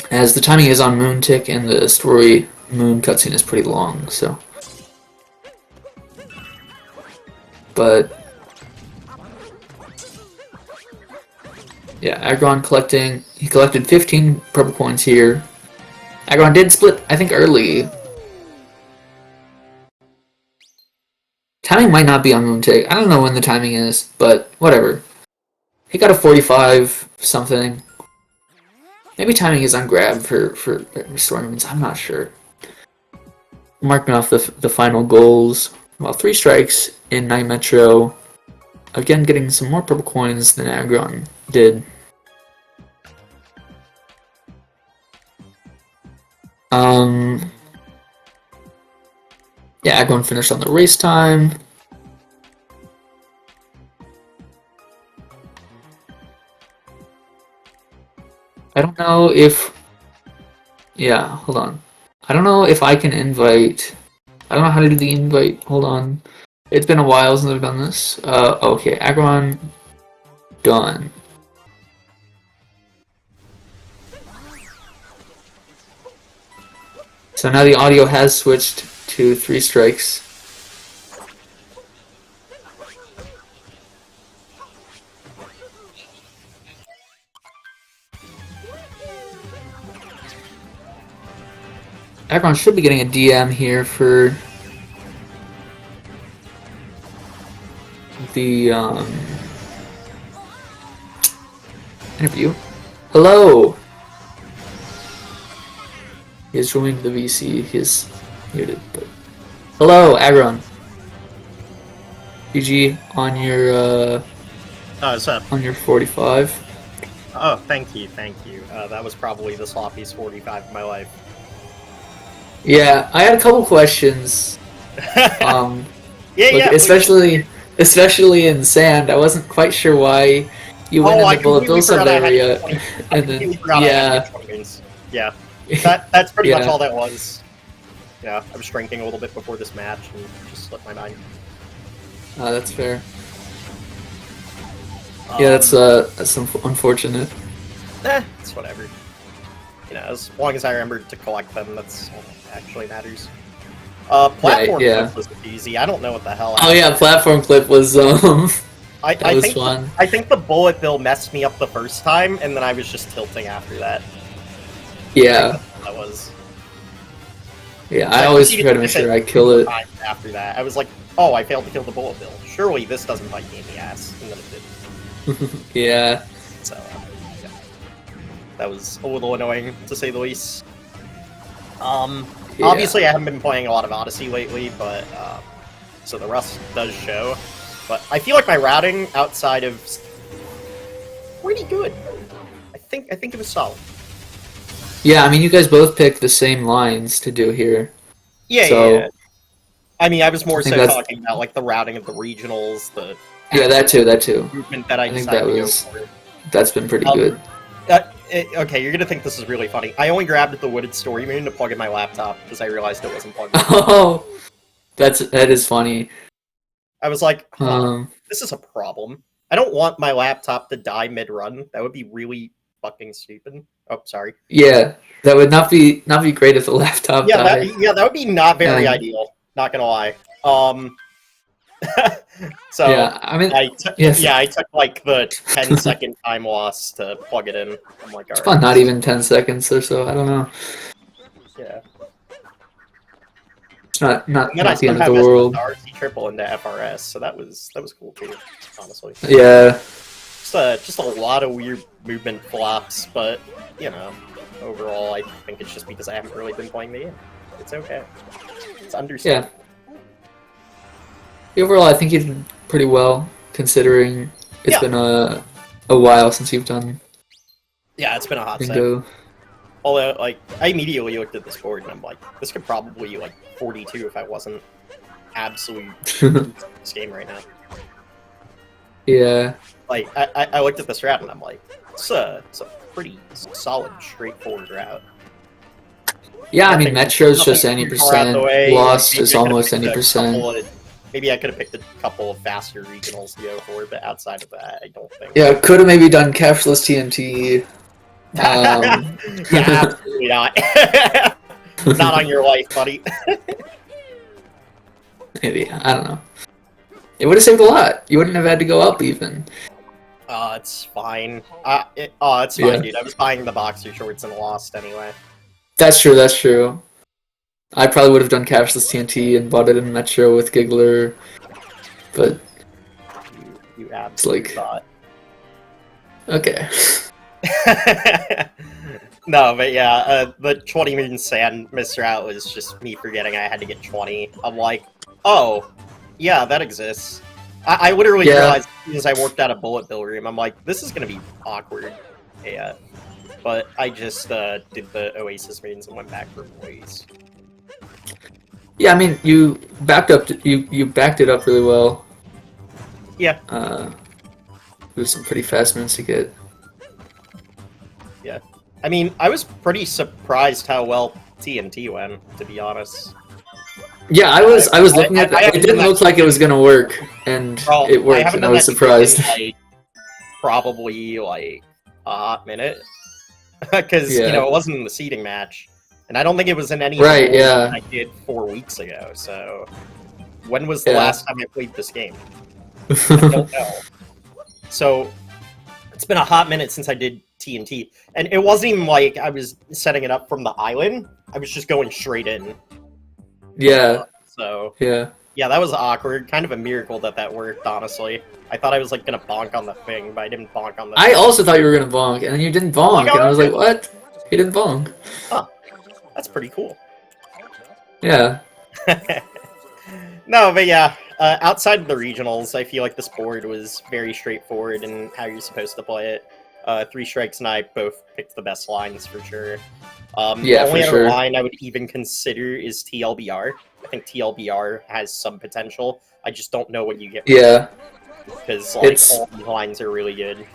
As the timing is on Moon Tick and the story Moon cutscene is pretty long, so. But yeah, Aggron collecting. He collected 15 purple coins here. Aggron did split, I think, early. Timing might not be on Moon Tick. I don't know when the timing is, but whatever. He got a 45 something. Maybe timing is on grab for restoring moons. I'm not sure. Marking off the final goals. Well, 3 Strikes in Night Metro. Again, getting some more purple coins than Aggron did. Yeah, Aggron finished on the race time. I don't know if... Yeah, hold on. I don't know if I can invite... I don't know how to do the invite. Hold on. It's been a while since I've done this. Okay, Aggron done. So now the audio has switched to 3 strikes. Aggron should be getting a DM here for the interview. Hello! He has joined the VC. He is muted, but hello, Aggron. GG on your what's up? on your 45. Oh, thank you. That was probably the sloppiest 45 of my life. Yeah, I had a couple questions. Yeah, Especially in sand. I wasn't quite sure why you went in the bullet bill sub area, and then yeah, that's pretty much Yeah. all that was. Yeah, I was drinking a little bit before this match and just slipped my mind. That's fair. Yeah, that's unfortunate. It's whatever. You know, as long as I remembered to collect them, that's all that actually matters. Platform yeah. clip was easy. I don't know what the hell. Oh yeah, platform clip was that was think fun. I think the bullet bill messed me up the first time, and then I was just tilting after that. Yeah. That was. Yeah, I always try to make sure I kill it. After that, I was like, "Oh, I failed to kill the bullet bill. Surely this doesn't bite me in the ass." And then it did. Yeah. So, yeah. That was a little annoying to say the least. Yeah. Obviously, I haven't been playing a lot of Odyssey lately, but so the rust does show. But I feel like my routing outside of pretty good. I think it was solid. Yeah, I mean, you guys both picked the same lines to do here. Yeah, So, yeah. I mean, I was more I think so that's- talking about like the routing of the regionals, the Yeah, that too. movement that I think decided that to was- go for. That's been pretty good. Okay, you're gonna think this is really funny. I only grabbed the Wooded Story Moon to plug in my laptop because I realized it wasn't plugged in. Oh, that is funny. I was like, this is a problem. I don't want my laptop to die mid-run. That would be really fucking stupid. Oh, sorry. Yeah, that would not be great if the laptop died. That would be not very Yeah. ideal. Not gonna lie. So Yeah, I mean, I yes. took like the 10-second time loss to plug it in. I'm like, It's all about right. not even 10 seconds or so. I don't know. Yeah. It's not And then I the end of somehow the world. missed the RC triple into FRS, so that was cool too, honestly. Yeah. Just a lot of weird movement flops, but you know, overall I think it's just because I haven't really been playing the game. It's okay. It's understandable. Yeah. Overall, I think you did pretty well, considering it's been a while since you've done Yeah, it's been a hot set. Bingo. Although, like, I immediately looked at the score and I'm like, this could probably like 42 if I wasn't absolute this game right now. Yeah. Like, I looked at this route and I'm like, it's a pretty solid, straightforward route. Yeah, I mean, Nothing- Metro's just nothing any too far out the percent. way. Lost Maybe is I could've almost picked any a percent. couple of- Maybe I could have picked a couple of faster regionals to go for, but outside of that, I don't think. Yeah, could have maybe done cashless TNT. Yeah, absolutely not. Not on your life, buddy. Maybe, I don't know. It would have saved a lot. You wouldn't have had to go up even. It's fine. It's fine, Yeah. dude. I was buying the boxer shorts and lost anyway. That's true. I probably would have done cashless TNT and bought it in Metro with Giggler, but You absolutely like- thought. okay. No, but yeah, the 20 Moon Sand Mr. Out was just me forgetting I had to get 20. I'm like, oh, yeah, that exists. I literally Yeah. realized as soon as I worked out a bullet bill room, I'm like, this is gonna be awkward. Yeah. But I just did the Oasis Moons and went back for ways. Yeah, I mean, you backed it up really well. Yeah. There's some pretty fast moves to get. Yeah. I mean, I was pretty surprised how well TNT went, to be honest. Yeah, I was looking at I that. It haven't done didn't that look like it was gonna work, and Well, it I worked, haven't and I done was that division surprised. in, like, probably like a hot minute, because Yeah. it wasn't in the seeding match, and I don't think it was in any Right, of the yeah. that I did 4 weeks ago. So, when was the Yeah. last time I played this game? I don't know. So, it's been a hot minute since I did TNT, and it wasn't even like I was setting it up from the island. I was just going straight in. Yeah. So. Yeah. Yeah, that was awkward. Kind of a miracle that worked, honestly. I thought I was, like, gonna bonk on the thing, but I didn't bonk on the I thing. also thought you were gonna bonk, and then you didn't bonk, and I was like, what? He didn't bonk. Huh. That's pretty cool. Yeah. No, but yeah, outside of the regionals, I feel like this board was very straightforward in how you're supposed to play it. 3 Strikes and I both picked the best lines, for sure. Yeah, the only for other sure. line I would even consider is TLBR. I think TLBR has some potential. I just don't know when you get Yeah. because like It's- all the lines are really good.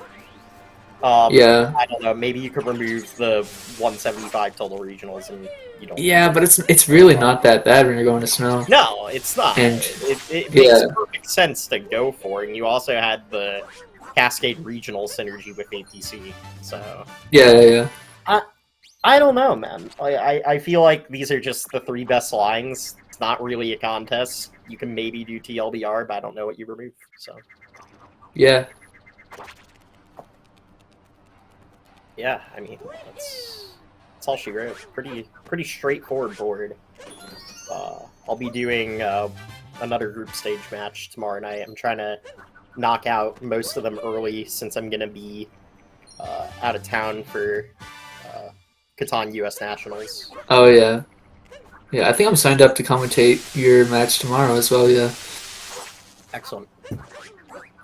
Yeah. I don't know. Maybe you could remove the 175 total regionals, and you don't. Yeah, but it's really not that bad when you're going to snow. No, it's not. And- it yeah. makes perfect sense to go for, and you also had the Cascade regional synergy with APC. So Yeah. I don't know, man. I feel like these are just the 3 best lines. It's not really a contest. You can maybe do TLBR, but I don't know what you remove. So Yeah. yeah, I mean that's all she wrote. Pretty straightforward board. I'll be doing another group stage match tomorrow night. I'm trying to knock out most of them early since I'm gonna be out of town for Catan US Nationals. Oh, yeah. Yeah, I think I'm signed up to commentate your match tomorrow as well, yeah. Excellent.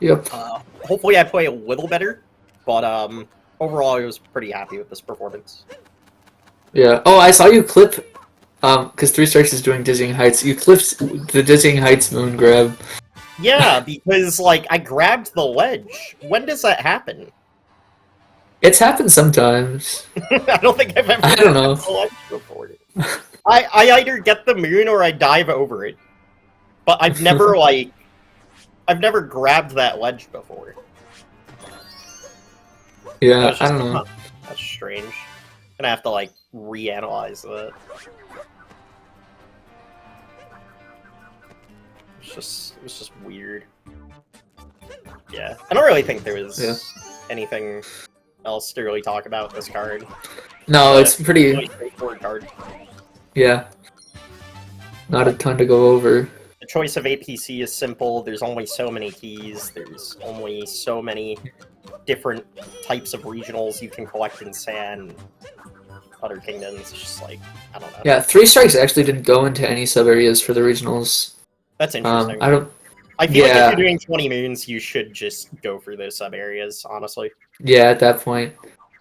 Yep. Hopefully I play a little better, but overall I was pretty happy with this performance. Yeah. Oh, I saw you clip, because 3 Strikes is doing Dizzying Heights. You clipped the Dizzying Heights moon grab. Yeah, because like I grabbed the ledge. When does that happen? It's happened sometimes. I don't think I've ever I don't know. grabbed the ledge before. I either get the moon or I dive over it. But I've never I've never grabbed that ledge before. Yeah, I don't know. Huh, that's strange. Gonna have to like reanalyze that. It was just weird. Yeah, I don't really think there was anything else to really talk about this card. No, it's pretty. Really straightforward card. Yeah. Not a ton to go over. The choice of APC is simple. There's only so many keys. There's only so many different types of regionals you can collect in San, other kingdoms. It's just like, I don't know. Yeah, 3 Strikes actually didn't go into any sub areas for the regionals. That's interesting. I feel like yeah. if you're doing 20 moons, you should just go for those sub areas, honestly. Yeah, at that point.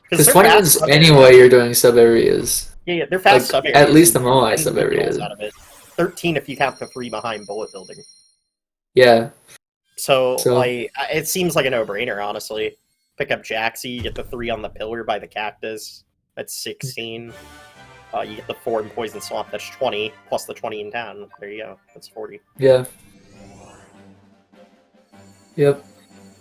Because they're 20 fast moons sub anyway, you're doing sub areas. Yeah, they're fast Like, sub areas. at least the Moai 10 sub regionals areas. out of it. 13 if you count the 3 behind bullet building. Yeah. So, So- like, it seems like a no-brainer, honestly. Pick up Jaxie, get the 3 on the pillar by the cactus. That's 16. You get the 4 in Poison Swamp, that's 20, plus the 20 in town. There you go. That's 40. Yeah. Yep.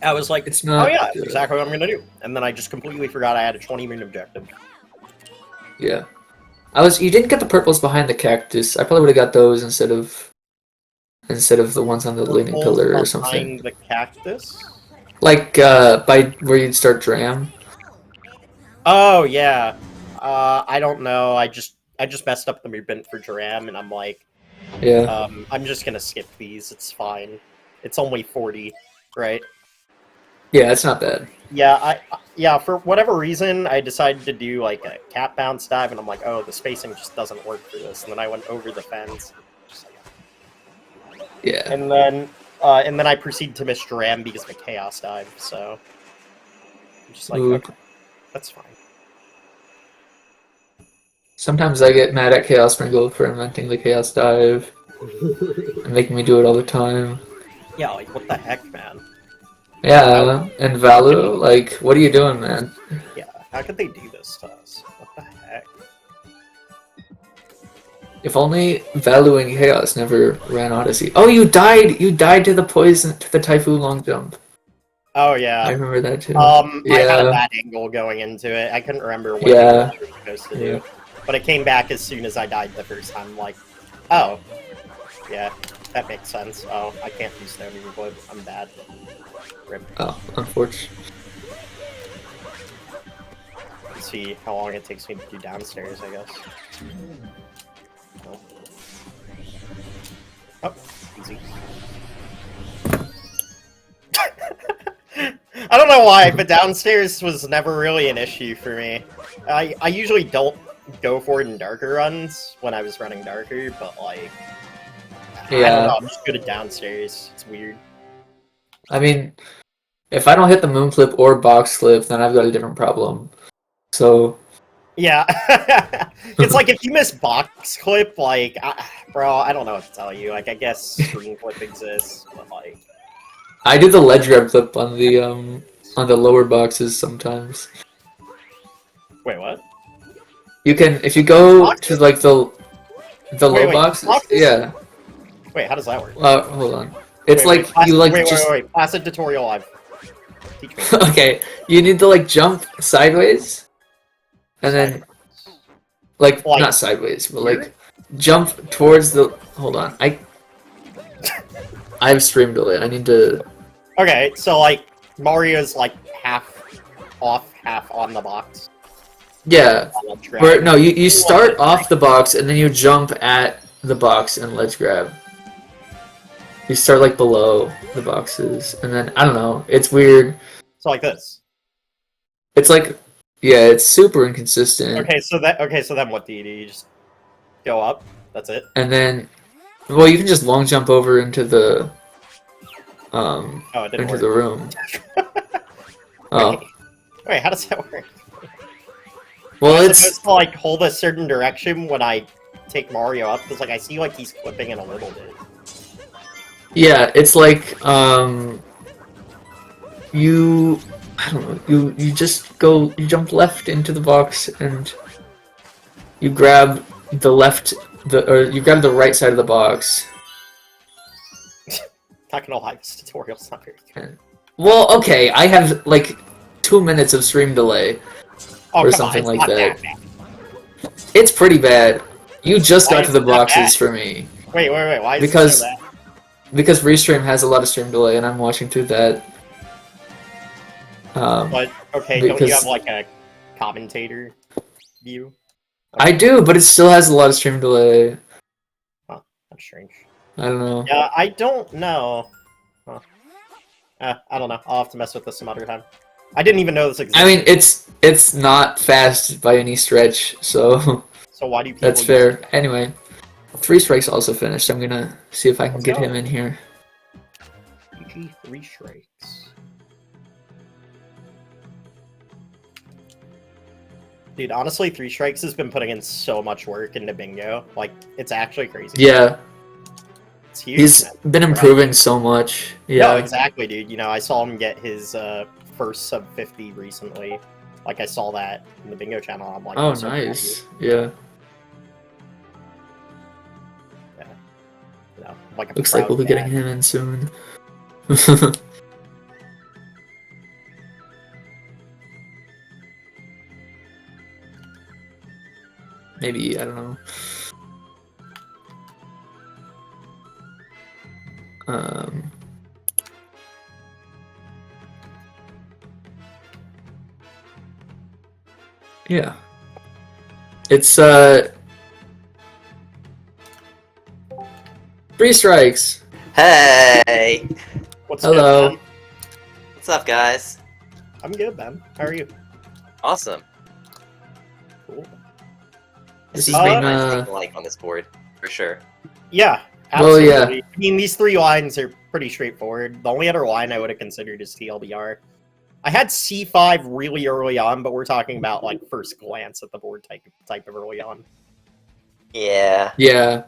I was like, It's not oh yeah, that's good. exactly what I'm gonna do. And then I just completely forgot I had a 20 moon objective. Yeah. You didn't get the purples behind the cactus. I probably would have got those instead of the ones on the leaning pillar or something. Behind the cactus? Like by where you'd start Dram. Oh yeah. I don't know. I just messed up the movement for Dram, and I'm like, Yeah. I'm just gonna skip these. It's fine. It's only 40, right? Yeah, it's not bad. Yeah, for whatever reason, I decided to do like a cat bounce dive, and I'm like, oh, the spacing just doesn't work for this. And then I went over the fence. Yeah. And then I proceeded to miss Dram because of a chaos dive. So I'm just like, Ooh. okay, that's fine. Sometimes I get mad at Chaos Sprinkle for inventing the Chaos Dive and making me do it all the time. Yeah, like what the heck, man? Yeah, and Valu, like, what are you doing, man? Yeah, How could they do this to us? What the heck? If only Valuing Chaos never ran Odyssey. Oh, you died! You died to the poison, to the Typhoon long jump. Oh I yeah. remember that too. I had a Yeah. bad angle going into it. I couldn't remember what Yeah. I was supposed to do. But it came back as soon as I died the first time. Like, oh. Yeah, that makes sense. Oh, I can't do Stone Wood. I'm bad. Rip. Oh, unfortunate. Let's see how long it takes me to do downstairs, I guess. Oh, oh easy. I don't know why, but downstairs was never really an issue for me. I usually don't go for it in darker runs when I was running darker, but like, I don't know, I'm just good at downstairs. It's weird. I mean, if I don't hit the moon clip or box clip, then I've got a different problem. So yeah, it's like if you miss box clip, like, bro, I don't know what to tell you. Like, I guess screen clip exists, but like, I do the ledge grab clip on the lower boxes sometimes. wait, what? You can if you go to like the low boxes. Boxes? Yeah. Wait, how does that work? Hold on. It's wait, like you like wait, just wait. Placid tutorial live. Teach me. okay. You need to like jump sideways, and then like not sideways, but like jump towards the. Hold on, I have stream delay. I need to. Okay, so like Mario's like half off, half on the box. Yeah. Where no, you start off the box and then you jump at the box and ledge grab. You start like below the boxes, and then I don't know. It's weird. So like this. It's like, yeah, it's super inconsistent. Okay, so then what do? You just go up? That's it. And then, well, you can just long jump over into the it didn't work. the room. Oh, wait, how does that work? well, Am I it's supposed to like hold a certain direction when I take Mario up? Because like I see like he's flipping it a little bit. yeah, it's like you. I don't know. You just go. You jump left into the box and you grab the left. You grab the right side of the box. Not gonna lie, this tutorial's not very good. Well, okay, I have like 2 minutes of stream delay or something like that. It's pretty bad. You just got to the boxes for me. Wait, why is it so bad? Because Restream has a lot of stream delay and I'm watching through that. But okay, don't you have like a commentator view? I do, but it still has a lot of stream delay. Huh, that's strange. I don't know. Yeah, I don't know. Huh. I don't know. I'll have to mess with this some other time. I didn't even know this existed. I mean, it's not fast by any stretch, so so why do people that's fair. Anyway, 3 Strikes also finished. I'm gonna see if I can get him in here. GG 3 Strikes. Dude, honestly, 3 Strikes has been putting in so much work into bingo. Like, it's actually crazy. Yeah. It's huge. He's been improving so much. Yeah. No, exactly, dude. You know, I saw him get his first sub 50 recently. Like, I saw that in the bingo channel. I'm like, oh, so nice. Yeah. You know, like looks like we'll be getting him in soon. Maybe, I don't know. Yeah. It's 3 Strikes. Hey! What's Hello. good, man? What's up, guys? I'm good, man. How are you? Awesome. Cool. This This has is been, nice taking like on this board, for sure. Yeah, Well, absolutely. yeah. I mean, these 3 lines are pretty straightforward. The only other line I would have considered is TLDR. I had C5 really early on, but we're talking about like first glance at the board type of early on. Yeah. Yeah.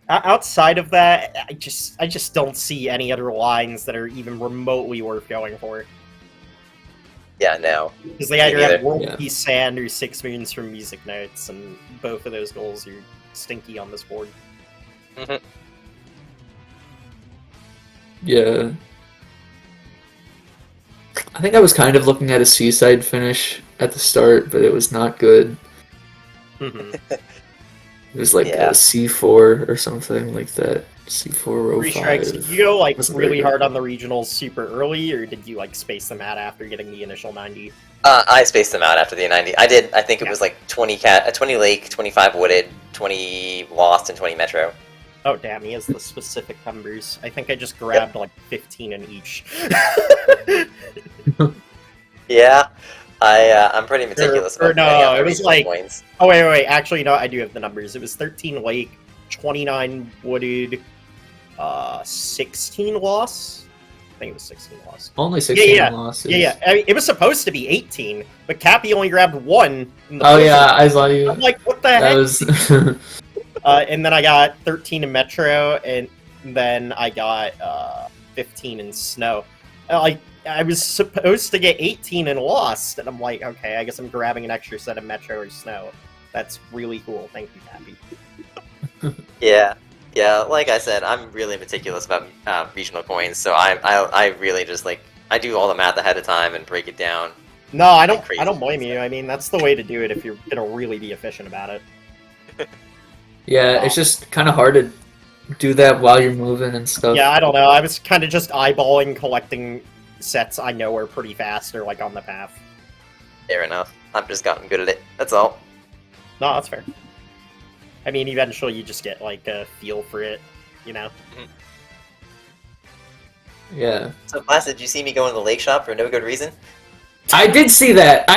Outside of that, I just don't see any other lines that are even remotely worth going for. Yeah, no. Because they either Me have neither. World Yeah. Peace Sand or 6 Moons from Music Notes, and both of those goals are stinky on this board. Yeah. I think I was kind of looking at a Seaside finish at the start, but it was not good. Mhm. It was like Yeah. a C4 or something like that. C4 row 3 strikes. 5. Did you go like Wasn't very really good. hard on the regionals super early, or did you like space them out after getting the initial 90? I spaced them out after the 90. I did. I think it Yeah. was like 20 20 lake, 25 wooded, 20 lost, and 20 metro. Oh damn, he has the specific numbers. I think I just grabbed like 15 in each. Yeah, I'm pretty meticulous Or about no, getting out my it was regional like- coins. Oh wait, actually no, I do have the numbers. It was 13 lake, 29 wooded, 16 loss. I think it was 16 loss. Only 16 yeah. losses. Yeah. I mean, it was supposed to be 18, but Cappy only grabbed 1. In the Oh first yeah, one. I saw you. I'm like, what the That heck? was. And then I got 13 in Metro, and then I got 15 in Snow. I was supposed to get 18 in Lost, and I'm like, okay, I guess I'm grabbing an extra set of Metro or Snow. That's really cool. Thank you, Cappy. Yeah. Like I said, I'm really meticulous about regional coins, so I really just like I do all the math ahead of time and break it down. No, I don't. Crazy. I don't blame you. I mean, that's the way to do it if you're gonna really be efficient about it. Yeah, it's just kind of hard to do that while you're moving and stuff. Yeah, I don't know. I was kind of just eyeballing, collecting sets I know are pretty fast or like on the path. Fair enough. I've just gotten good at it. That's all. No, that's fair. I mean, eventually you just get like a feel for it, you know. Yeah. So, Placid, did you see me go into the lake shop for no good reason? I did see that.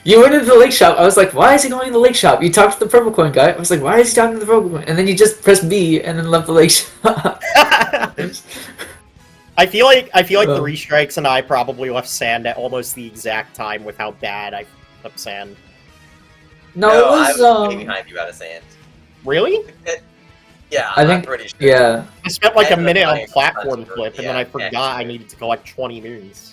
You went into the lake shop. I was like, why is he going to the lake shop? You talked to the purple coin guy. I was like, why is he talking to the purple coin? And then you just pressed B and then left the lake shop. I feel like Oh. 3 strikes and I probably left Sand at almost the exact time with how bad I left Sand. No, it was way behind you out of sand. Really? Yeah, I I'm think- pretty sure. yeah. I spent like a ended up minute on buying platform a bunch of- flip, and then yeah, I forgot yeah. I needed to collect 20 moons.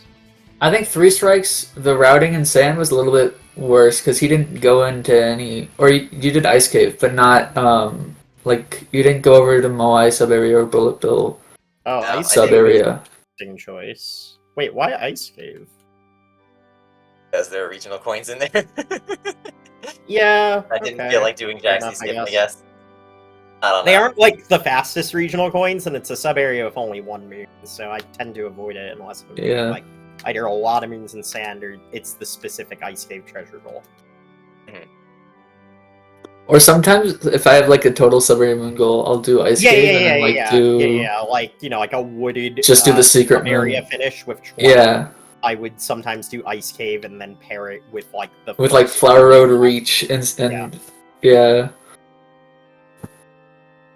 I think 3 strikes, the routing in sand was a little bit worse because he didn't go into any, or you did ice cave, but not like you didn't go over to Moai sub area or Bullet Bill Oh, No, Ice sub Cave area. is an interesting choice. Wait, why Ice Cave? Because there are regional coins in there. Yeah, I didn't okay. feel like doing Fair Jaxie enough, I skip, I guess. guess. I don't know. They aren't like the fastest regional coins, and it's a sub area with only 1 moon, so I tend to avoid it unless I'm doing, Yeah. like either a lot of moons in sand or it's the specific Ice Cave treasure goal. Or sometimes if I have like a total sub area moon goal, I'll do ice Yeah, cave and then like like like a wooded Just do the secret sub area moon. finish with 20. Yeah, I would sometimes do Ice Cave and then pair it with like the with like Flower Road Reach and yeah,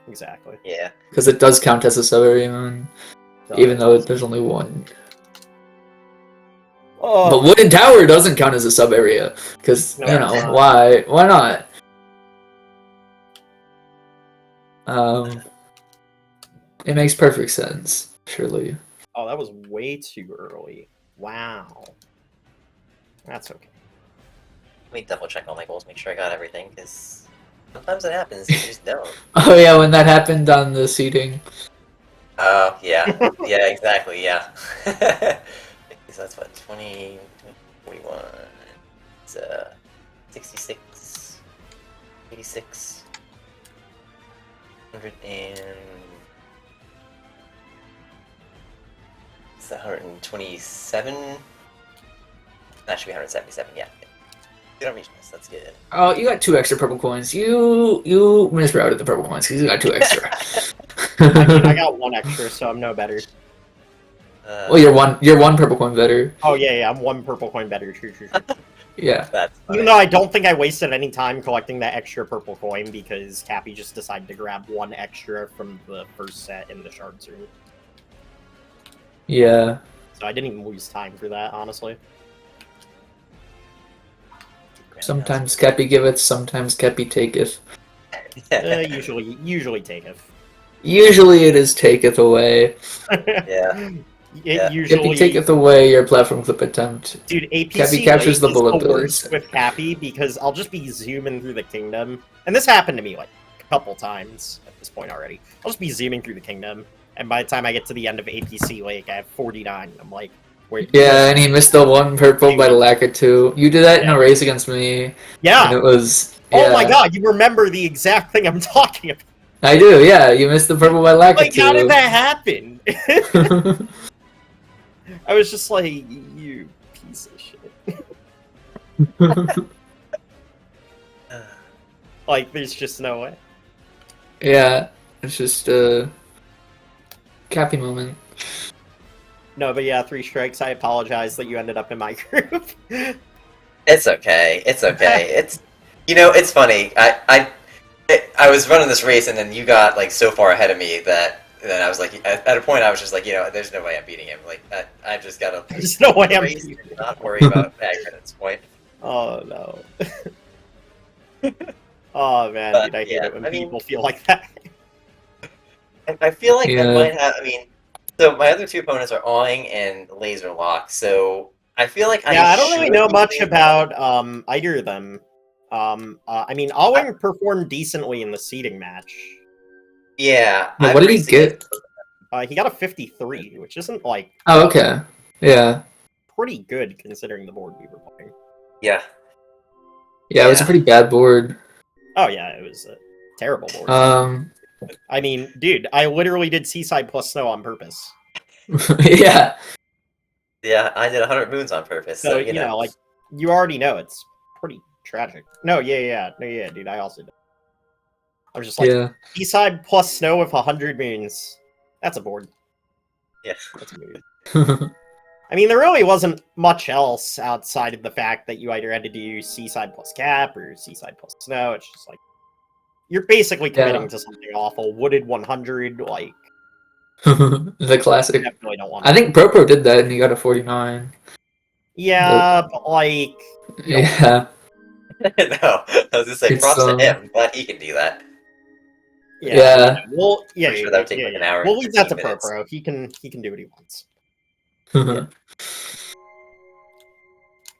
exactly. Yeah. because it does count as a sub area moon, even though there's only one. Oh, But Wooden Tower doesn't count as a sub area because No, you it's know not. why not? It makes perfect sense, surely. oh, that was way too early. Wow. That's okay. Let me double check all my goals, make sure I got everything, because sometimes it happens, you just don't. Oh yeah, when that happened on the seating. Oh, yeah. Yeah, exactly, yeah. So that's what, 20, 41, it's 66, 86, 100 and... It's 127? That should be 177, yeah. You don't reach this, that's good. Oh, you got 2 extra purple coins. You misrouted the purple coins because you got 2 extra. I mean, I got 1 extra, so I'm no better. Well, you're one purple coin better. Oh yeah, I'm 1 purple coin better. True. Yeah. That's funny. Even though I don't think I wasted any time collecting that extra purple coin because Cappy just decided to grab 1 extra from the first set in the shards room. Yeah. So I didn't even lose time for that, honestly. Sometimes Cappy giveth, sometimes Cappy taketh. Usually taketh. Usually it is taketh away. Yeah. Yeah. usually Cappy taketh away your platform clip attempt. Dude, APC Cappy captures the late bullet is the bills. worst with Cappy because I'll just be zooming through the kingdom. And this happened to me like a couple times at this point already. I'll just be zooming through the kingdom, and by the time I get to the end of APC Lake, I have 49. I'm like, wait. Yeah, and he missed the one purple by the lack of 2. You did that in Yeah. a race against me. Yeah. And it was... Oh my yeah. god, you remember the exact thing I'm talking about. I do, yeah. You missed the purple by lack Like, of 2. how did that happen? I was just like, you piece of shit. Like, there's just no way. Yeah, it's just a Cappy moment. No, but yeah, 3 strikes. I apologize that you ended up in my group. It's okay. It's okay. It's it's funny. I was running this race and then you got like so far ahead of me that then I was like at a point I was just like there's no way I'm beating him. Like I just gotta. There's no way I'm race beating and not worry about Aggron at this point. Oh no. Oh man, But, dude, I hate yeah, it when I mean- people feel like that. I feel like Yeah. that might have. I mean, so my other two opponents are Awing and Laser Lock. So I feel like Yeah, I don't really should know be much winning. about either of them. I mean, Awing performed decently in the seeding match. Yeah. But I've what did he raced get? against- He got a 53, which isn't like Oh, okay. Yeah. pretty good considering the board we were playing. Yeah. Yeah, it was a Yeah. pretty bad board. Oh yeah, it was a terrible board. I mean, dude, I literally did Seaside plus Snow on purpose. Yeah. Yeah. I did 100 moons on purpose. So, So you know, like, you already know it's pretty tragic. No, yeah, dude, I also did. I was just like, Yeah. Seaside plus Snow with 100 moons. That's a board. Yeah. That's a mood. I mean, there really wasn't much else outside of the fact that you either had to do Seaside plus Cap or Seaside plus Snow. It's just like, you're basically committing Yeah. to something awful. Wooded 100, like, The classic. you definitely don't want I think Pro did that and he got a 49. Yeah, but like, you don't- Yeah. no. I was just saying It's, props to him. Glad he can do that. Yeah. Well, yeah, Pretty sure that would take like an hour We'll and leave that to 15 minutes. Pro. He can do what he wants.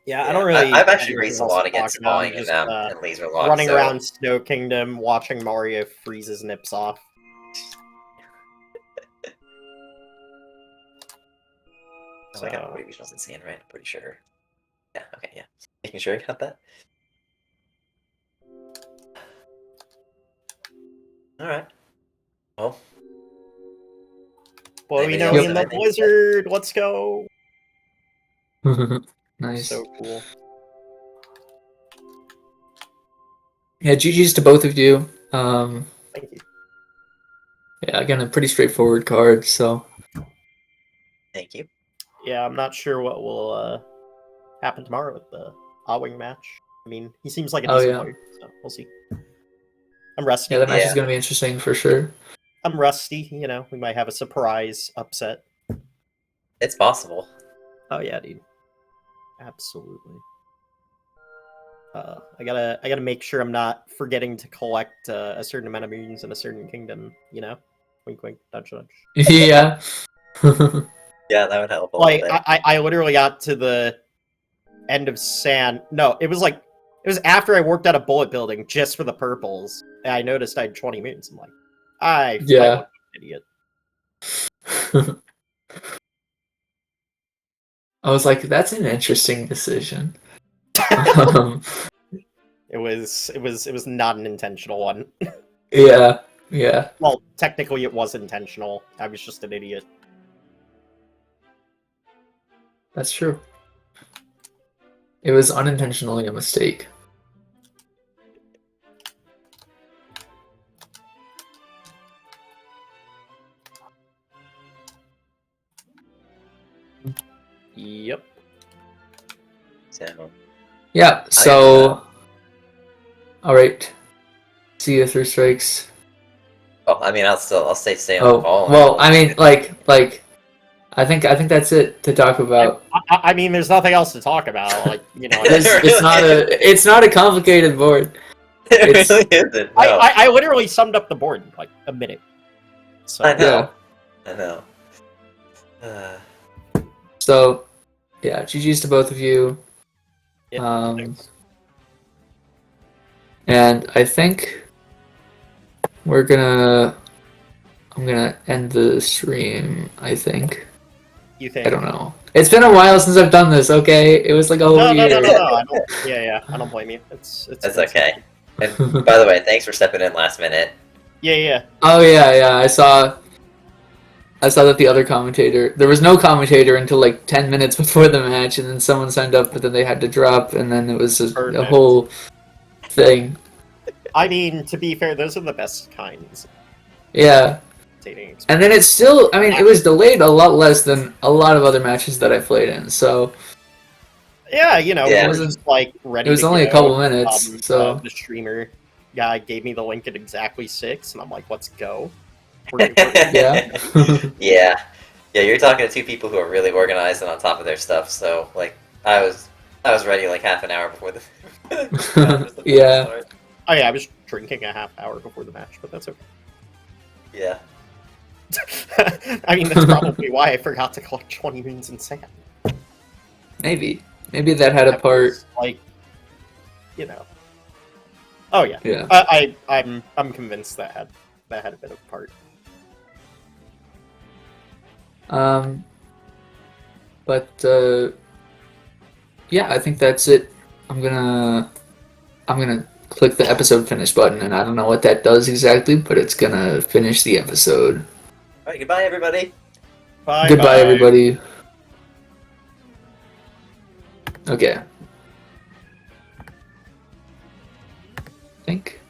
Yeah, I don't really. I've actually have raced a anything else lot to against talk about. Awing Just, and Laser Lock. running so... around Snow Kingdom, watching Mario freeze his nips off. Oh, I got 40 regionals in sand, right? I'm pretty sure. Yeah, okay, yeah. Making sure I got that. Alright. Well, Boy, we Anything know else we in that the I think- blizzard. Let's go. Nice. So cool. Yeah, GG's to both of you. Thank you. Yeah, again, a pretty straightforward card, so. thank you. Yeah, I'm not sure what will happen tomorrow with the Awing match. I mean, he seems like a Oh, decent yeah. player, so we'll see. I'm rusty. Yeah, that match is Yeah. going to be interesting for sure. I'm rusty. You know, we might have a surprise upset. It's possible. Oh yeah, dude. Absolutely. I gotta make sure I'm not forgetting to collect a certain amount of moons in a certain kingdom. You know, wink, wink, nudge, nudge. Yeah. Yeah, that would help a Like little bit. I literally got to the end of sand. No, it was after I worked out a bullet building just for the purples. And I noticed I had 20 moons. I'm like, I Yeah. look like an idiot. I was like, that's an interesting decision. It was not an intentional one. Yeah, yeah, Well, technically it was intentional. I was just an idiot. that's true. It was unintentionally a mistake. Yep. So, Yeah, so. Alright. See you, 3 strikes. well, I mean, I'll stay on Oh, the ball. well, I mean, like, I think that's it to talk about. I mean, there's nothing else to talk about. Like, you know, It's not a complicated board. it it's- really isn't. No. I literally summed up the board in like a minute. So I know. Yeah. I know. So, yeah, GG's to both of you. Yeah, thanks. And I think I'm gonna end the stream, I think. You think? I don't know. It's been a while since I've done this, okay? It was like a whole No, year. I don't. Yeah. I don't blame you. That's okay. And by the way, thanks for stepping in last minute. Yeah. Oh yeah. I saw that the other commentator, there was no commentator until like 10 minutes before the match, and then someone signed up, but then they had to drop, and then it was a Perfect. whole thing. I mean, to be fair, those are the best kinds. Yeah. And then it's still, I mean, it was delayed a lot less than a lot of other matches that I played in, so. Yeah, you know, Yeah. it was just like ready. It was to only go. a couple minutes, so. The streamer guy gave me the link at exactly 6, and I'm like, let's go. Yeah. Yeah, you're talking to two people who are really organized and on top of their stuff. So, like, I was ready like half an hour before the. Yeah. Start. Oh yeah, I was drinking a half hour before the match, but that's okay. Yeah. I mean, that's probably why I forgot to collect 20 moons in sand. Maybe that had a part. Like, you know. Oh yeah. Yeah. I'm convinced that had a bit of a part. But yeah, I think that's it. I'm gonna click the episode finish button, and I don't know what that does exactly, but it's gonna finish the episode. All right. Goodbye, everybody. Bye. Goodbye, everybody. Okay. I think.